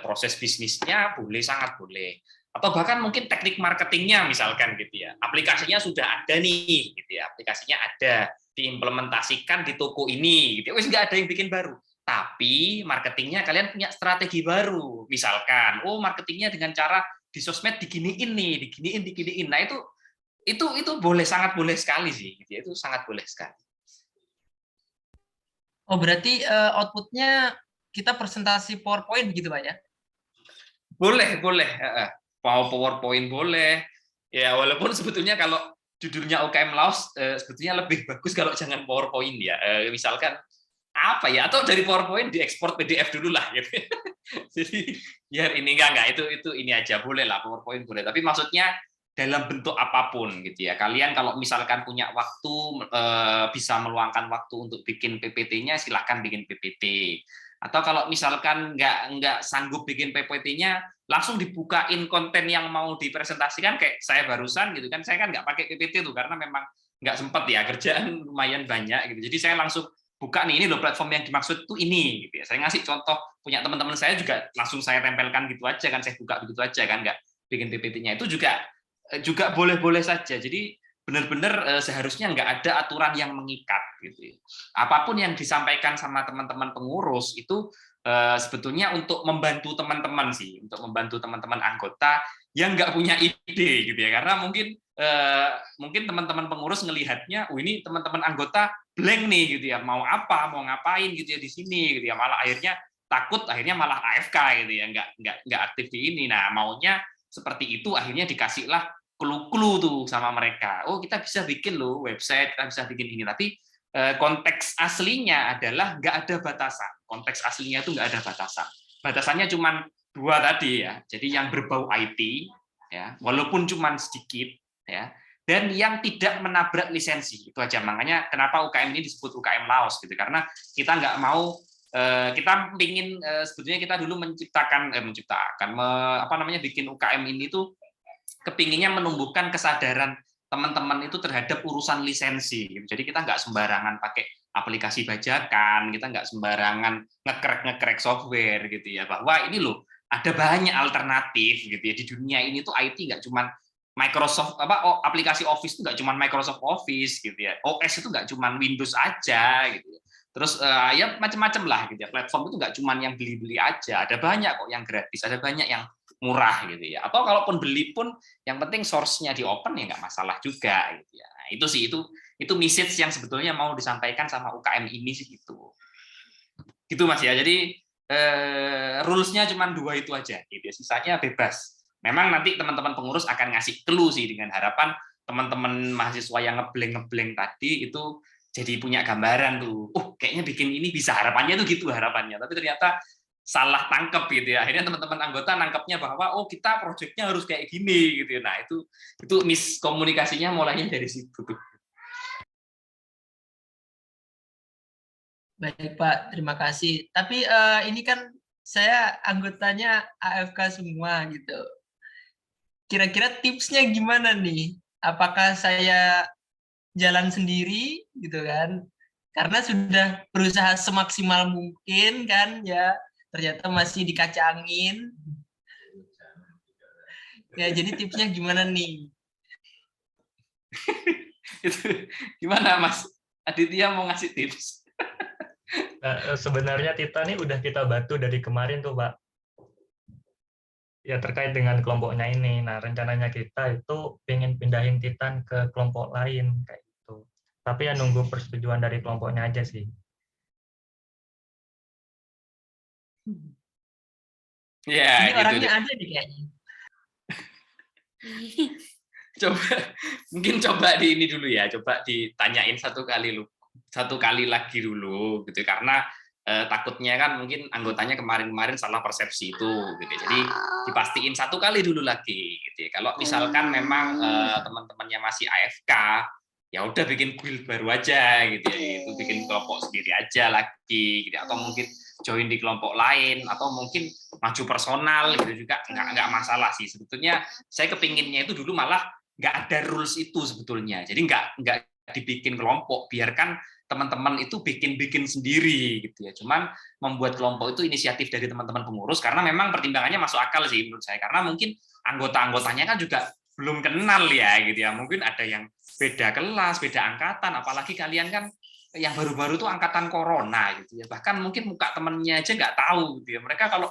proses bisnisnya boleh, sangat boleh. Atau bahkan mungkin teknik marketingnya misalkan gitu ya. Aplikasinya sudah ada nih, gitu ya. Aplikasinya ada, diimplementasikan di toko ini, gitu. Wes nggak ada yang bikin baru. Tapi marketingnya kalian punya strategi baru. Misalkan, oh marketingnya dengan cara di sosmed diginiin nih, diginiin. Nah itu boleh, sangat boleh sekali sih, gitu ya. Itu sangat boleh sekali. Oh, berarti outputnya kita presentasi PowerPoint gitu Pak ya? Boleh. Mau PowerPoint boleh. Ya, walaupun sebetulnya kalau judulnya UKM Laos sebetulnya lebih bagus kalau jangan PowerPoint ya. Misalkan apa ya? Atau dari PowerPoint diekspor PDF dulu lah gitu. Jadi biar ini enggak itu ini aja boleh lah PowerPoint boleh. Tapi maksudnya dalam bentuk apapun gitu ya. Kalian kalau misalkan punya waktu bisa meluangkan waktu untuk bikin PPT-nya silahkan bikin PPT. Atau kalau misalkan nggak sanggup bikin PPT-nya, langsung dibukain konten yang mau dipresentasikan kayak saya barusan gitu kan. Saya kan nggak pakai PPT tuh karena memang nggak sempat ya, kerjaan lumayan banyak gitu. Jadi saya langsung buka nih, ini loh platform yang dimaksud tuh ini gitu ya. Saya ngasih contoh punya teman-teman saya juga langsung saya tempelkan gitu aja kan, saya buka begitu aja kan, nggak bikin PPT-nya. Itu juga boleh-boleh saja. Jadi benar-benar seharusnya nggak ada aturan yang mengikat gitu. Apapun yang disampaikan sama teman-teman pengurus itu sebetulnya untuk membantu teman-teman sih, untuk membantu teman-teman anggota yang nggak punya ide gitu ya. Karena mungkin teman-teman pengurus ngelihatnya, ini teman-teman anggota blank nih gitu ya, mau apa, mau ngapain gitu ya di sini gitu ya. Malah akhirnya malah AFK gitu ya, nggak aktif di ini. Nah, maunya seperti itu, akhirnya dikasihlah clue tuh sama mereka. Oh, kita bisa bikin loh website, kita bisa bikin ini. Tapi konteks aslinya adalah nggak ada batasan. Konteks aslinya itu nggak ada batasan. Batasannya cuma 2 tadi ya. Jadi yang berbau IT, ya, walaupun cuma sedikit, ya, dan yang tidak menabrak lisensi. Itu aja. Makanya kenapa UKM ini disebut UKM Laos gitu. Karena kita nggak mau kita ingin sebetulnya kita dulu bikin UKM ini tuh kepinginnya menumbuhkan kesadaran teman-teman itu terhadap urusan lisensi. Jadi kita nggak sembarangan pakai aplikasi bajakan, kita nggak sembarangan ngekrek software gitu ya. Bahwa ini loh ada banyak alternatif gitu ya di dunia ini tuh IT nggak cuma Microsoft aplikasi Office itu nggak cuma Microsoft Office gitu ya. OS itu nggak cuma Windows aja gitu ya. Terus ya macam-macam lah gitu ya. Platform itu nggak cuma yang beli-beli aja, ada banyak kok yang gratis, ada banyak yang murah gitu ya. Atau kalaupun beli pun yang penting source-nya di open ya nggak masalah juga gitu ya. Nah, itu sih itu message yang sebetulnya mau disampaikan sama UKM ini sih gitu. Gitu Mas ya. Jadi rules-nya cuma 2 itu aja gitu ya. Sisanya bebas. Memang nanti teman-teman pengurus akan ngasih clue sih dengan harapan teman-teman mahasiswa yang ngebleng tadi itu jadi punya gambaran tuh, kayaknya bikin ini bisa, harapannya tuh gitu harapannya, tapi ternyata salah tangkep gitu ya. Akhirnya teman-teman anggota nangkepnya bahwa kita proyeknya harus kayak gini gitu ya. Nah, itu miskomunikasinya mulainya dari situ tuh. Baik Pak, terima kasih. Tapi ini kan saya anggotanya AFK semua gitu. Kira-kira tipsnya gimana nih? Apakah saya jalan sendiri gitu kan, karena sudah berusaha semaksimal mungkin kan ya, ternyata masih dikacangin ya. Jadi tipsnya gimana nih? Itu gimana Mas Aditya mau ngasih tips? Sebenarnya Tita nih udah kita bantu dari kemarin tuh Pak, ya terkait dengan kelompoknya ini. Nah, rencananya kita itu pengen pindahin Titan ke kelompok lain kayak gitu. Tapi ya nunggu persetujuan dari kelompoknya aja sih. Ya, ini gitu orangnya deh. ada nih kayaknya. Mungkin coba di ini dulu ya, coba ditanyain satu kali lagi dulu gitu, karena takutnya kan mungkin anggotanya kemarin salah persepsi itu gitu. Jadi dipastiin satu kali dulu lagi gitu. Kalau misalkan memang teman-temannya masih AFK ya udah bikin guild baru aja gitu ya, itu bikin kelompok sendiri aja lagi gitu, atau mungkin join di kelompok lain, atau mungkin maju personal gitu juga nggak masalah sih sebetulnya. Saya kepinginnya itu dulu malah nggak ada rules itu sebetulnya, jadi nggak dibikin kelompok, biarkan teman-teman itu bikin sendiri gitu ya. Cuman membuat kelompok itu inisiatif dari teman-teman pengurus, karena memang pertimbangannya masuk akal sih menurut saya, karena mungkin anggota-anggotanya kan juga belum kenal ya gitu ya, mungkin ada yang beda kelas, beda angkatan, apalagi kalian kan yang baru-baru tuh angkatan corona gitu ya, bahkan mungkin muka temennya aja nggak tahu gitu ya. Mereka kalau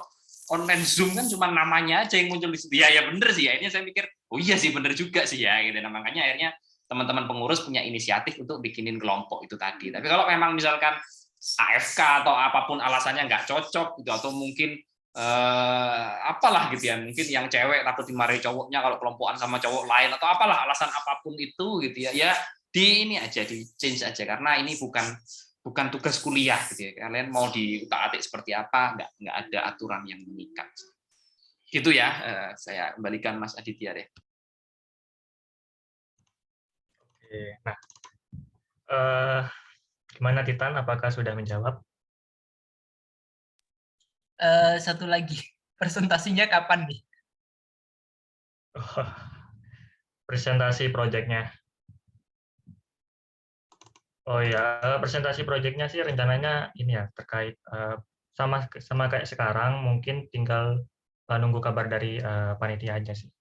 online Zoom kan cuma namanya aja yang muncul di situ. Ya bener sih, akhirnya saya mikir, oh iya sih bener juga sih ya gitu. Nah, makanya akhirnya teman-teman pengurus punya inisiatif untuk bikinin kelompok itu tadi. Tapi kalau memang misalkan AFK atau apapun alasannya nggak cocok gitu, atau mungkin apalah gitu ya, mungkin yang cewek takut dimarahi cowoknya kalau kelompokan sama cowok lain, atau apalah alasan apapun itu gitu ya, ya di ini aja, di change aja, karena ini bukan tugas kuliah gitu ya. Kalian mau diutak-atik seperti apa, nggak ada aturan yang mengikat gitu ya. Saya kembalikan Mas Aditya deh. Oke, nah gimana Titan, apakah sudah menjawab? Satu lagi, presentasinya kapan nih? Presentasi proyeknya. Oh ya, presentasi proyeknya sih rencananya ini ya, terkait sama kayak sekarang, mungkin tinggal nunggu kabar dari panitia aja sih.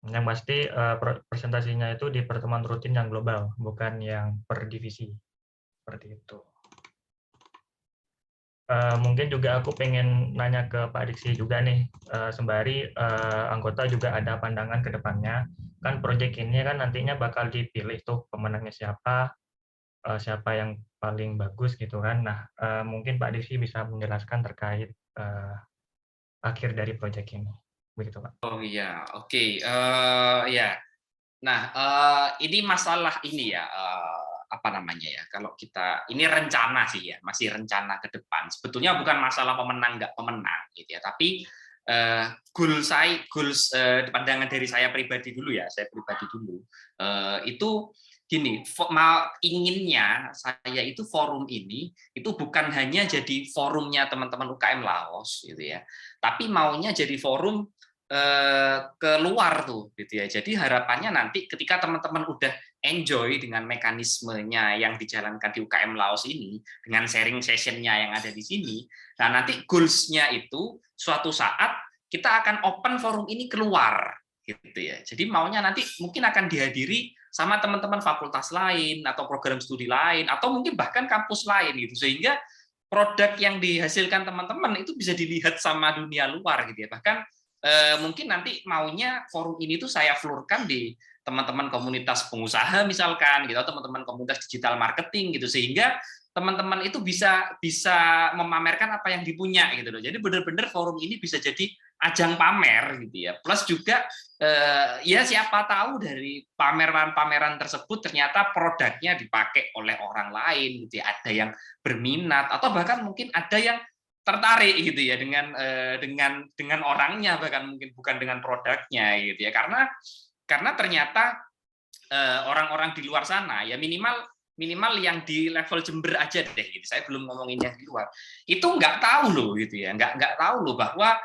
Yang pasti presentasinya itu di pertemuan rutin yang global, bukan yang per divisi. Seperti itu. Mungkin juga aku pengen nanya ke Pak Diksi juga nih, sembari anggota juga ada pandangan ke depannya. Kan proyek ini kan nantinya bakal dipilih tuh pemenangnya siapa, siapa yang paling bagus gitu kan. Nah, mungkin Pak Diksi bisa menjelaskan terkait akhir dari proyek ini. Begitu, Pak. Oh iya, oke. Ya. Nah, ini masalah ini ya, apa namanya ya, kalau kita, ini rencana sih ya, masih rencana ke depan. Sebetulnya bukan masalah pemenang nggak pemenang gitu ya, tapi goals pandangan dari saya pribadi dulu ya, saya pribadi dulu, itu gini, inginnya saya itu forum ini itu bukan hanya jadi forumnya teman-teman UKM Laos gitu ya, tapi maunya jadi forum keluar tuh gitu ya. Jadi harapannya nanti ketika teman-teman udah enjoy dengan mekanismenya yang dijalankan di UKM Laos ini, dengan sharing sessionnya yang ada di sini, nah nanti goals-nya itu suatu saat kita akan open forum ini keluar gitu ya. Jadi maunya nanti mungkin akan dihadiri sama teman-teman fakultas lain atau program studi lain atau mungkin bahkan kampus lain gitu, sehingga produk yang dihasilkan teman-teman itu bisa dilihat sama dunia luar gitu ya. Bahkan mungkin nanti maunya forum ini tuh saya flurkan di teman-teman komunitas pengusaha misalkan gitu, teman-teman komunitas digital marketing gitu, sehingga teman-teman itu bisa memamerkan apa yang dipunya gitu loh. Jadi benar-benar forum ini bisa jadi ajang pamer gitu ya. Plus juga ya siapa tahu dari pameran-pameran tersebut ternyata produknya dipakai oleh orang lain gitu ya. Ada yang berminat atau bahkan mungkin ada yang tertarik gitu ya dengan orangnya, bahkan mungkin bukan dengan produknya gitu ya, karena ternyata orang-orang di luar sana ya minimal yang di level Jember aja deh gitu, saya belum ngomongin yang di luar, itu nggak tahu loh gitu ya, nggak tahu loh bahwa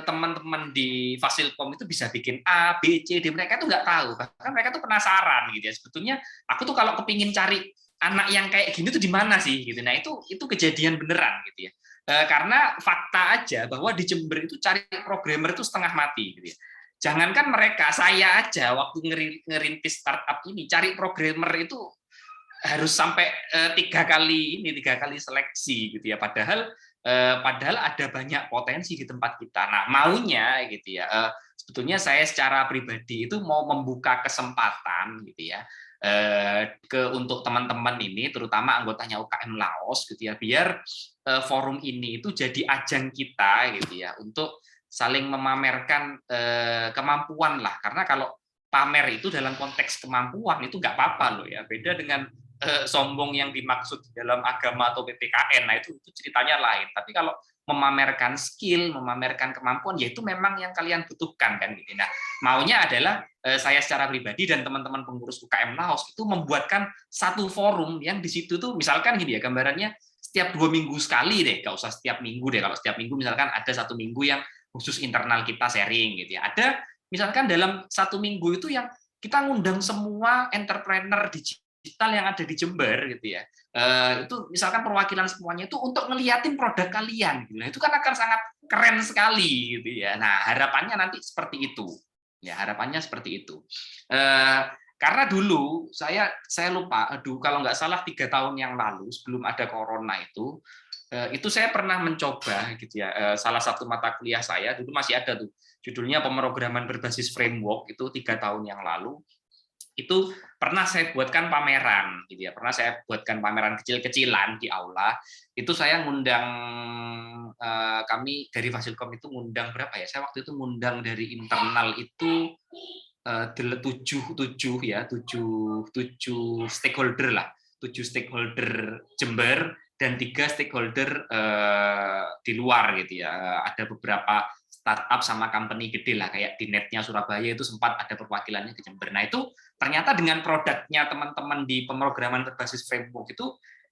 teman-teman di Fasilkom itu bisa bikin A, B, C, D, mereka tuh nggak tahu, bahkan mereka tuh penasaran gitu ya, sebetulnya aku tuh kalau kepingin cari anak yang kayak gini tuh di mana sih gitu. Nah itu kejadian beneran gitu ya. Karena fakta aja bahwa di Jember itu cari programmer itu setengah mati gitu ya. Jangankan mereka, saya aja waktu ngerintis startup ini cari programmer itu harus sampai 3 kali seleksi gitu ya. Padahal ada banyak potensi di tempat kita. Nah maunya gitu ya. Sebetulnya saya secara pribadi itu mau membuka kesempatan gitu ya. Untuk teman-teman ini, terutama anggotanya UKM Laos gitu ya, biar forum ini itu jadi ajang kita gitu ya untuk saling memamerkan kemampuan lah, karena kalau pamer itu dalam konteks kemampuan itu nggak apa-apa loh ya, beda dengan sombong yang dimaksud dalam agama atau PPKN. Nah itu ceritanya lain. Tapi kalau memamerkan skill, memamerkan kemampuan, yaitu memang yang kalian butuhkan kan gitu. Nah, maunya adalah saya secara pribadi dan teman-teman pengurus UKM Laos itu membuatkan satu forum yang di situ tuh misalkan gini ya, gambarannya setiap 2 minggu sekali deh, nggak usah setiap minggu deh. Kalau setiap minggu misalkan ada 1 minggu yang khusus internal kita sharing gitu ya. Ada misalkan dalam 1 minggu itu yang kita ngundang semua entrepreneur digital yang ada di Jember gitu ya. Itu misalkan perwakilan semuanya itu untuk ngeliatin produk kalian gitu. Itu kan akan sangat keren sekali gitu ya. Nah, harapannya nanti seperti itu. Ya, harapannya seperti itu. Karena dulu saya lupa, kalau nggak salah 3 tahun yang lalu sebelum ada corona itu saya pernah mencoba gitu ya. Salah satu mata kuliah saya dulu masih ada tuh, judulnya pemrograman berbasis framework, itu 3 tahun yang lalu. Itu pernah saya buatkan pameran gitu ya, pernah saya buatkan pameran kecil-kecilan di aula. Itu saya ngundang, kami dari Fasilkom itu ngundang berapa ya, saya waktu itu ngundang dari internal itu 7 stakeholder lah, 7 stakeholder Jember dan 3 stakeholder di luar gitu ya. Ada beberapa startup sama company gede lah, kayak di netnya Surabaya itu sempat ada perwakilannya ke Jember. Nah, itu ternyata dengan produknya teman-teman di pemrograman berbasis framework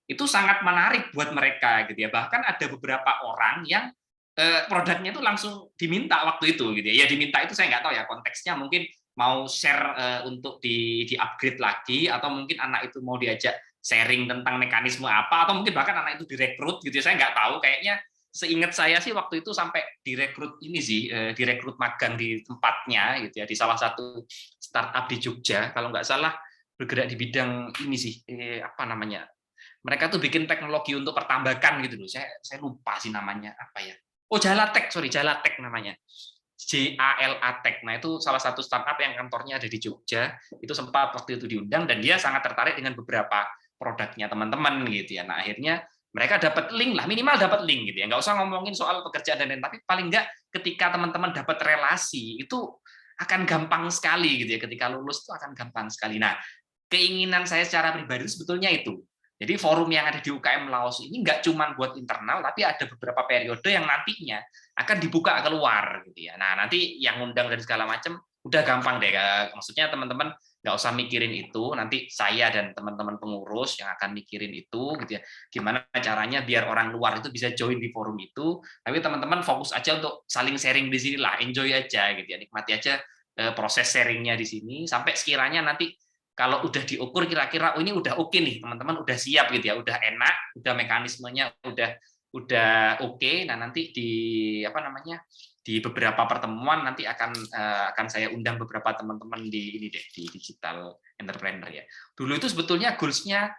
itu sangat menarik buat mereka gitu ya. Bahkan ada beberapa orang yang produknya itu langsung diminta waktu itu gitu ya. Ya diminta itu saya nggak tahu ya konteksnya, mungkin mau share untuk di upgrade lagi, atau mungkin anak itu mau diajak sharing tentang mekanisme apa, atau mungkin bahkan anak itu direkrut gitu ya. Saya nggak tahu, kayaknya seingat saya sih waktu itu sampai direkrut ini sih, direkrut magang di tempatnya gitu ya, di salah satu startup di Jogja kalau nggak salah, bergerak di bidang ini sih, apa namanya, mereka tuh bikin teknologi untuk pertambakan gitu loh. Saya lupa sih namanya apa ya. Oh, Jalatek namanya. JALATEK. Nah, itu salah satu startup yang kantornya ada di Jogja. Itu sempat waktu itu diundang dan dia sangat tertarik dengan beberapa produknya teman-teman gitu ya. Nah, akhirnya mereka dapat link lah, minimal dapat link gitu ya. Nggak usah ngomongin soal pekerjaan dan lain, tapi paling nggak ketika teman-teman dapat relasi itu akan gampang sekali gitu ya. Ketika lulus itu akan gampang sekali. Nah, keinginan saya secara pribadi sebetulnya itu. Jadi forum yang ada di UKM Laos ini nggak cuma buat internal, tapi ada beberapa periode yang nantinya akan dibuka keluar gitu ya. Nah, nanti yang undang dan segala macam udah gampang deh. Maksudnya teman-teman nggak usah mikirin itu, nanti saya dan teman-teman pengurus yang akan mikirin itu gitu ya. Gimana caranya biar orang luar itu bisa join di forum itu, tapi teman-teman fokus aja untuk saling sharing di sini lah, enjoy aja gitu ya, nikmati aja proses sharingnya di sini sampai sekiranya nanti kalau udah diukur kira-kira ini udah oke nih teman-teman, udah siap gitu ya, udah enak, udah mekanismenya udah oke. Nah, nanti di apa namanya, di beberapa pertemuan nanti akan saya undang beberapa teman-teman di ini deh, di digital entrepreneur ya. Dulu itu sebetulnya goals-nya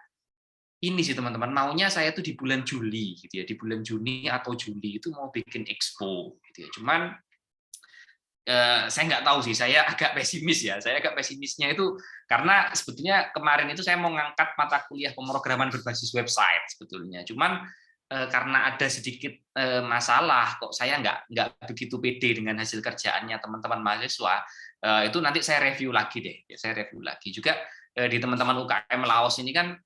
ini sih teman-teman, maunya saya tuh di bulan Juli gitu ya, di bulan Juni atau Juli itu mau bikin expo gitu ya. Cuman saya nggak tahu sih, saya agak pesimis ya. Saya agak pesimisnya itu karena sebetulnya kemarin itu saya mau ngangkat mata kuliah pemrograman berbasis website sebetulnya. Cuman karena ada sedikit masalah, kok saya nggak begitu pede dengan hasil kerjaannya teman-teman mahasiswa. Itu nanti saya review lagi deh. Saya review lagi juga di teman-teman UKM Laos ini kan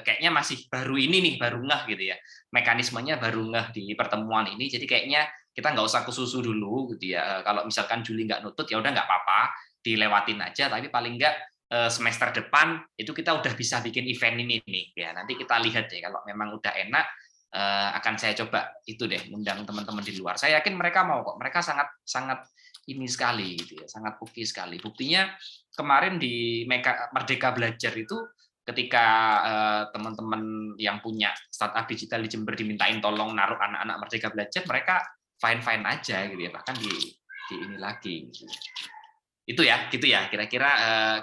kayaknya masih baru ini nih, baru ngeh gitu ya. Mekanismenya baru ngeh di pertemuan ini. Jadi kayaknya kita nggak usah kesusu dulu gitu ya. Kalau misalkan Juli nggak nutut ya udah nggak apa-apa, dilewatin aja. Tapi paling nggak semester depan itu kita udah bisa bikin event ini nih. Ya nanti kita lihat deh kalau memang udah enak, akan saya coba itu deh, undang teman-teman di luar. Saya yakin mereka mau kok. Mereka sangat ini sekali gitu ya, sangat oke sekali. Buktinya kemarin di Merdeka Belajar itu ketika teman-teman yang punya startup digital di Jember dimintain tolong naruh anak-anak Merdeka Belajar, mereka fine-fine aja gitu ya, bahkan di ini lagi gitu. Itu ya, gitu ya, kira-kira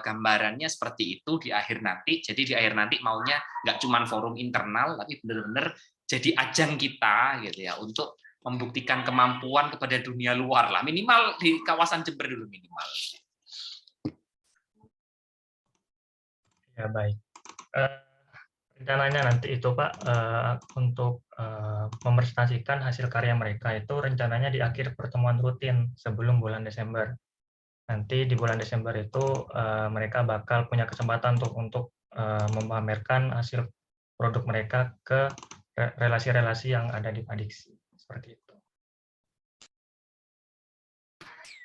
gambarannya seperti itu di akhir nanti. Jadi di akhir nanti maunya nggak cuma forum internal, tapi benar-benar jadi ajang kita gitu ya, untuk membuktikan kemampuan kepada dunia luar lah, minimal di kawasan Jember dulu minimal. Ya baik. Rencananya nanti itu Pak, untuk mepresentasikan hasil karya mereka itu rencananya di akhir pertemuan rutin sebelum bulan Desember. Nanti di bulan Desember itu mereka bakal punya kesempatan untuk memamerkan hasil produk mereka ke relasi-relasi yang ada di Padiksi. Seperti itu.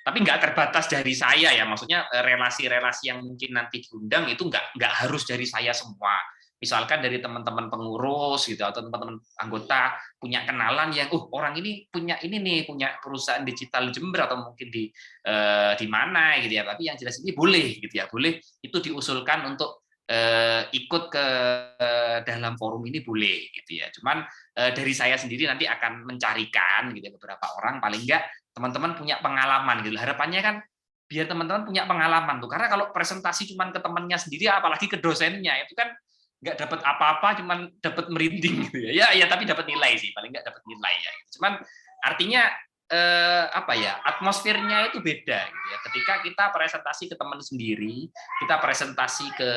Tapi nggak terbatas dari saya ya, maksudnya relasi-relasi yang mungkin nanti diundang itu nggak harus dari saya semua. Misalkan dari teman-teman pengurus gitu atau teman-teman anggota punya kenalan yang orang ini punya ini nih, punya perusahaan digital Jember atau mungkin di mana gitu ya, tapi yang jelas ini boleh gitu ya, boleh itu diusulkan untuk ikut ke dalam forum ini boleh gitu ya. Cuman dari saya sendiri nanti akan mencarikan gitu ya, beberapa orang, paling enggak teman-teman punya pengalaman gitu. Harapannya kan biar teman-teman punya pengalaman tuh, karena kalau presentasi cuman ke temannya sendiri apalagi ke dosennya itu kan nggak dapat apa-apa, cuman dapat merinding gitu ya. Ya tapi dapat nilai sih, paling nggak dapat nilai ya. Cuman artinya apa ya, atmosfernya itu beda gitu ya. Ketika kita presentasi ke teman sendiri, kita presentasi ke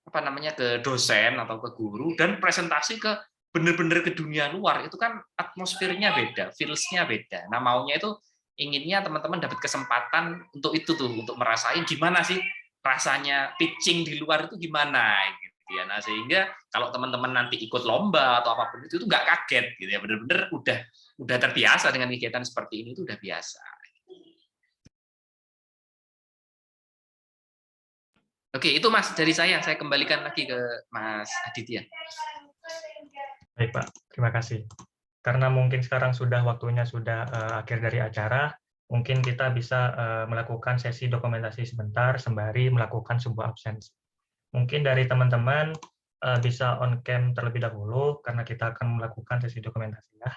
ke dosen atau ke guru, dan presentasi ke bener-bener ke dunia luar, itu kan atmosfernya beda, feels-nya beda. Nah, maunya itu inginnya teman-teman dapat kesempatan untuk itu tuh, untuk merasain gimana sih rasanya pitching di luar itu gimana gitu ya. Nah, sehingga kalau teman-teman nanti ikut lomba atau apapun itu nggak kaget gitu ya, bener-bener udah terbiasa dengan kegiatan seperti ini, itu udah biasa. Oke, itu Mas dari saya kembalikan lagi ke Mas Aditya. Baik Pak, terima kasih. Karena mungkin sekarang waktunya sudah akhir dari acara, mungkin kita bisa melakukan sesi dokumentasi sebentar sembari melakukan sebuah absensi. Mungkin dari teman-teman bisa on cam terlebih dahulu karena kita akan melakukan sesi dokumentasi ya.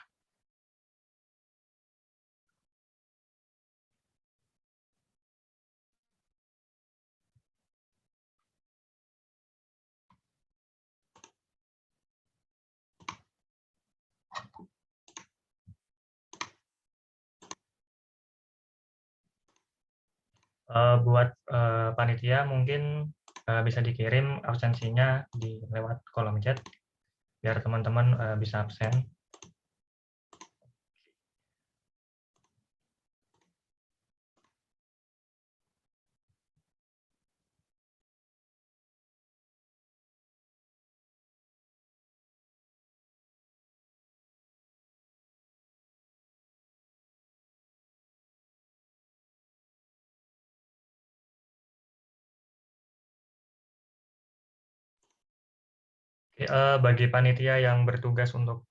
Buat panitia mungkin bisa dikirim absensinya lewat kolom chat biar teman-teman bisa absen. Bagi panitia yang bertugas untuk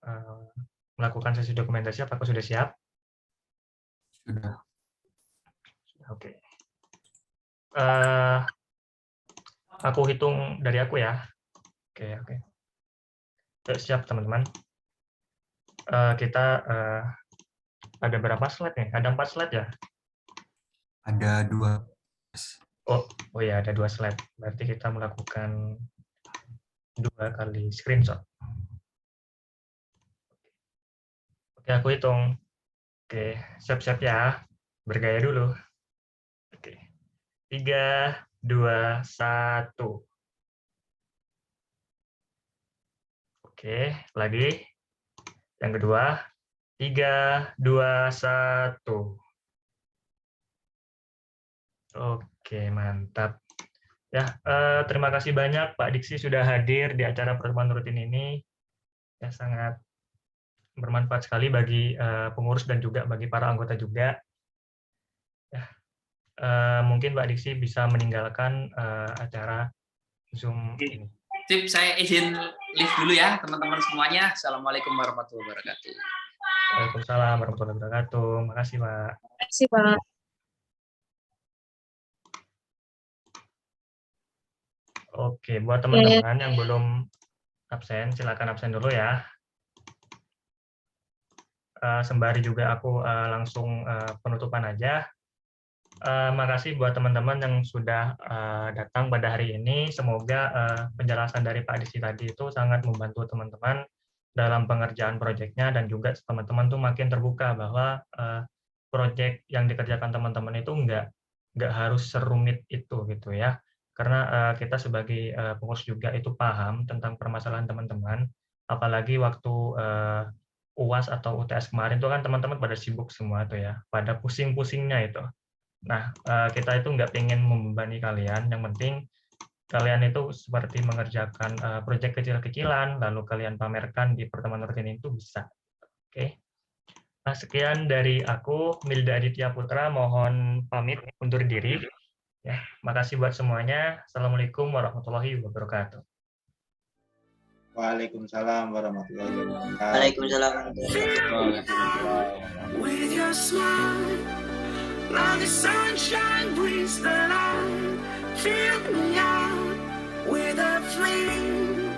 melakukan sesi dokumentasi, apakah sudah siap? Sudah. Oke. Aku hitung dari aku ya. Oke. Siap teman-teman. Kita ada berapa slide nih? Ada 4 slide ya? Ada 2. Oh ya, ada 2 slide. Berarti kita melakukan 2 kali screenshot. Oke, aku hitung. Oke, siap-siap ya. Bergaya dulu. Oke. 3, 2, 1. Oke, lagi. Yang kedua. 3, 2, 1. Oke, mantap. Ya, terima kasih banyak Pak Diksi sudah hadir di acara pertemuan rutin ini. Ya, sangat bermanfaat sekali bagi pengurus dan juga bagi para anggota juga. Ya, mungkin Pak Diksi bisa meninggalkan acara Zoom ini. Sip, saya izin live dulu ya teman-teman semuanya. Assalamualaikum warahmatullahi wabarakatuh. Waalaikumsalam warahmatullahi wabarakatuh. Makasih Pak. Makasih Pak. Oke, buat teman-teman yang belum absen, silakan absen dulu ya. Sembari juga aku langsung penutupan aja. Makasih buat teman-teman yang sudah datang pada hari ini. Semoga penjelasan dari Pak Diksi tadi itu sangat membantu teman-teman dalam pengerjaan proyeknya, dan juga teman-teman tuh makin terbuka bahwa proyek yang dikerjakan teman-teman itu nggak harus serumit itu gitu ya. Karena kita sebagai pengurus juga itu paham tentang permasalahan teman-teman, apalagi waktu UAS atau UTS kemarin itu kan teman-teman pada sibuk semua tuh ya, pada pusing-pusingnya itu. Nah, kita itu nggak pengen membebani kalian, yang penting kalian itu seperti mengerjakan proyek kecil-kecilan, lalu kalian pamerkan di pertemuan rutin itu bisa. Oke. Sekian dari aku, Milda Aditya Putra, mohon pamit undur diri. Ya, makasih buat semuanya. Assalamualaikum warahmatullahi wabarakatuh. Waalaikumsalam warahmatullahi wabarakatuh. Waalaikumsalam. With your smile, like the sunshine brings the light. Fill me out with a flame.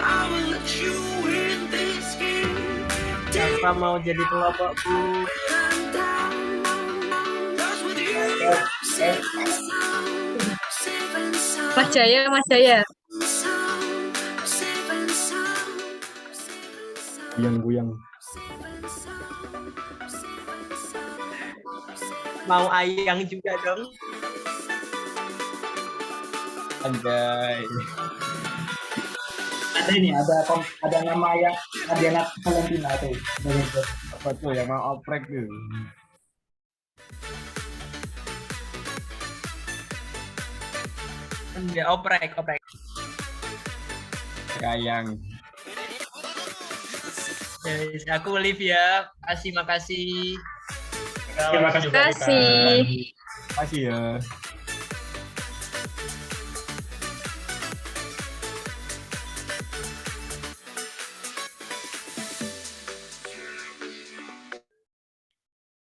I will let you in this game. Siapa mau jadi pelopor, Bu? Mas Jaya, Mas Jaya. Guyang-guyang. Mau ayang juga dong? Anjay. Ada ini, ada nama yang Adiana Valentina tuh. Apa tuh yang mau oprek tuh? Enggak, oprek. Kayang. Yes, aku Olivia. Makasih. Terima kasih. Terima kasih. Makasih ya.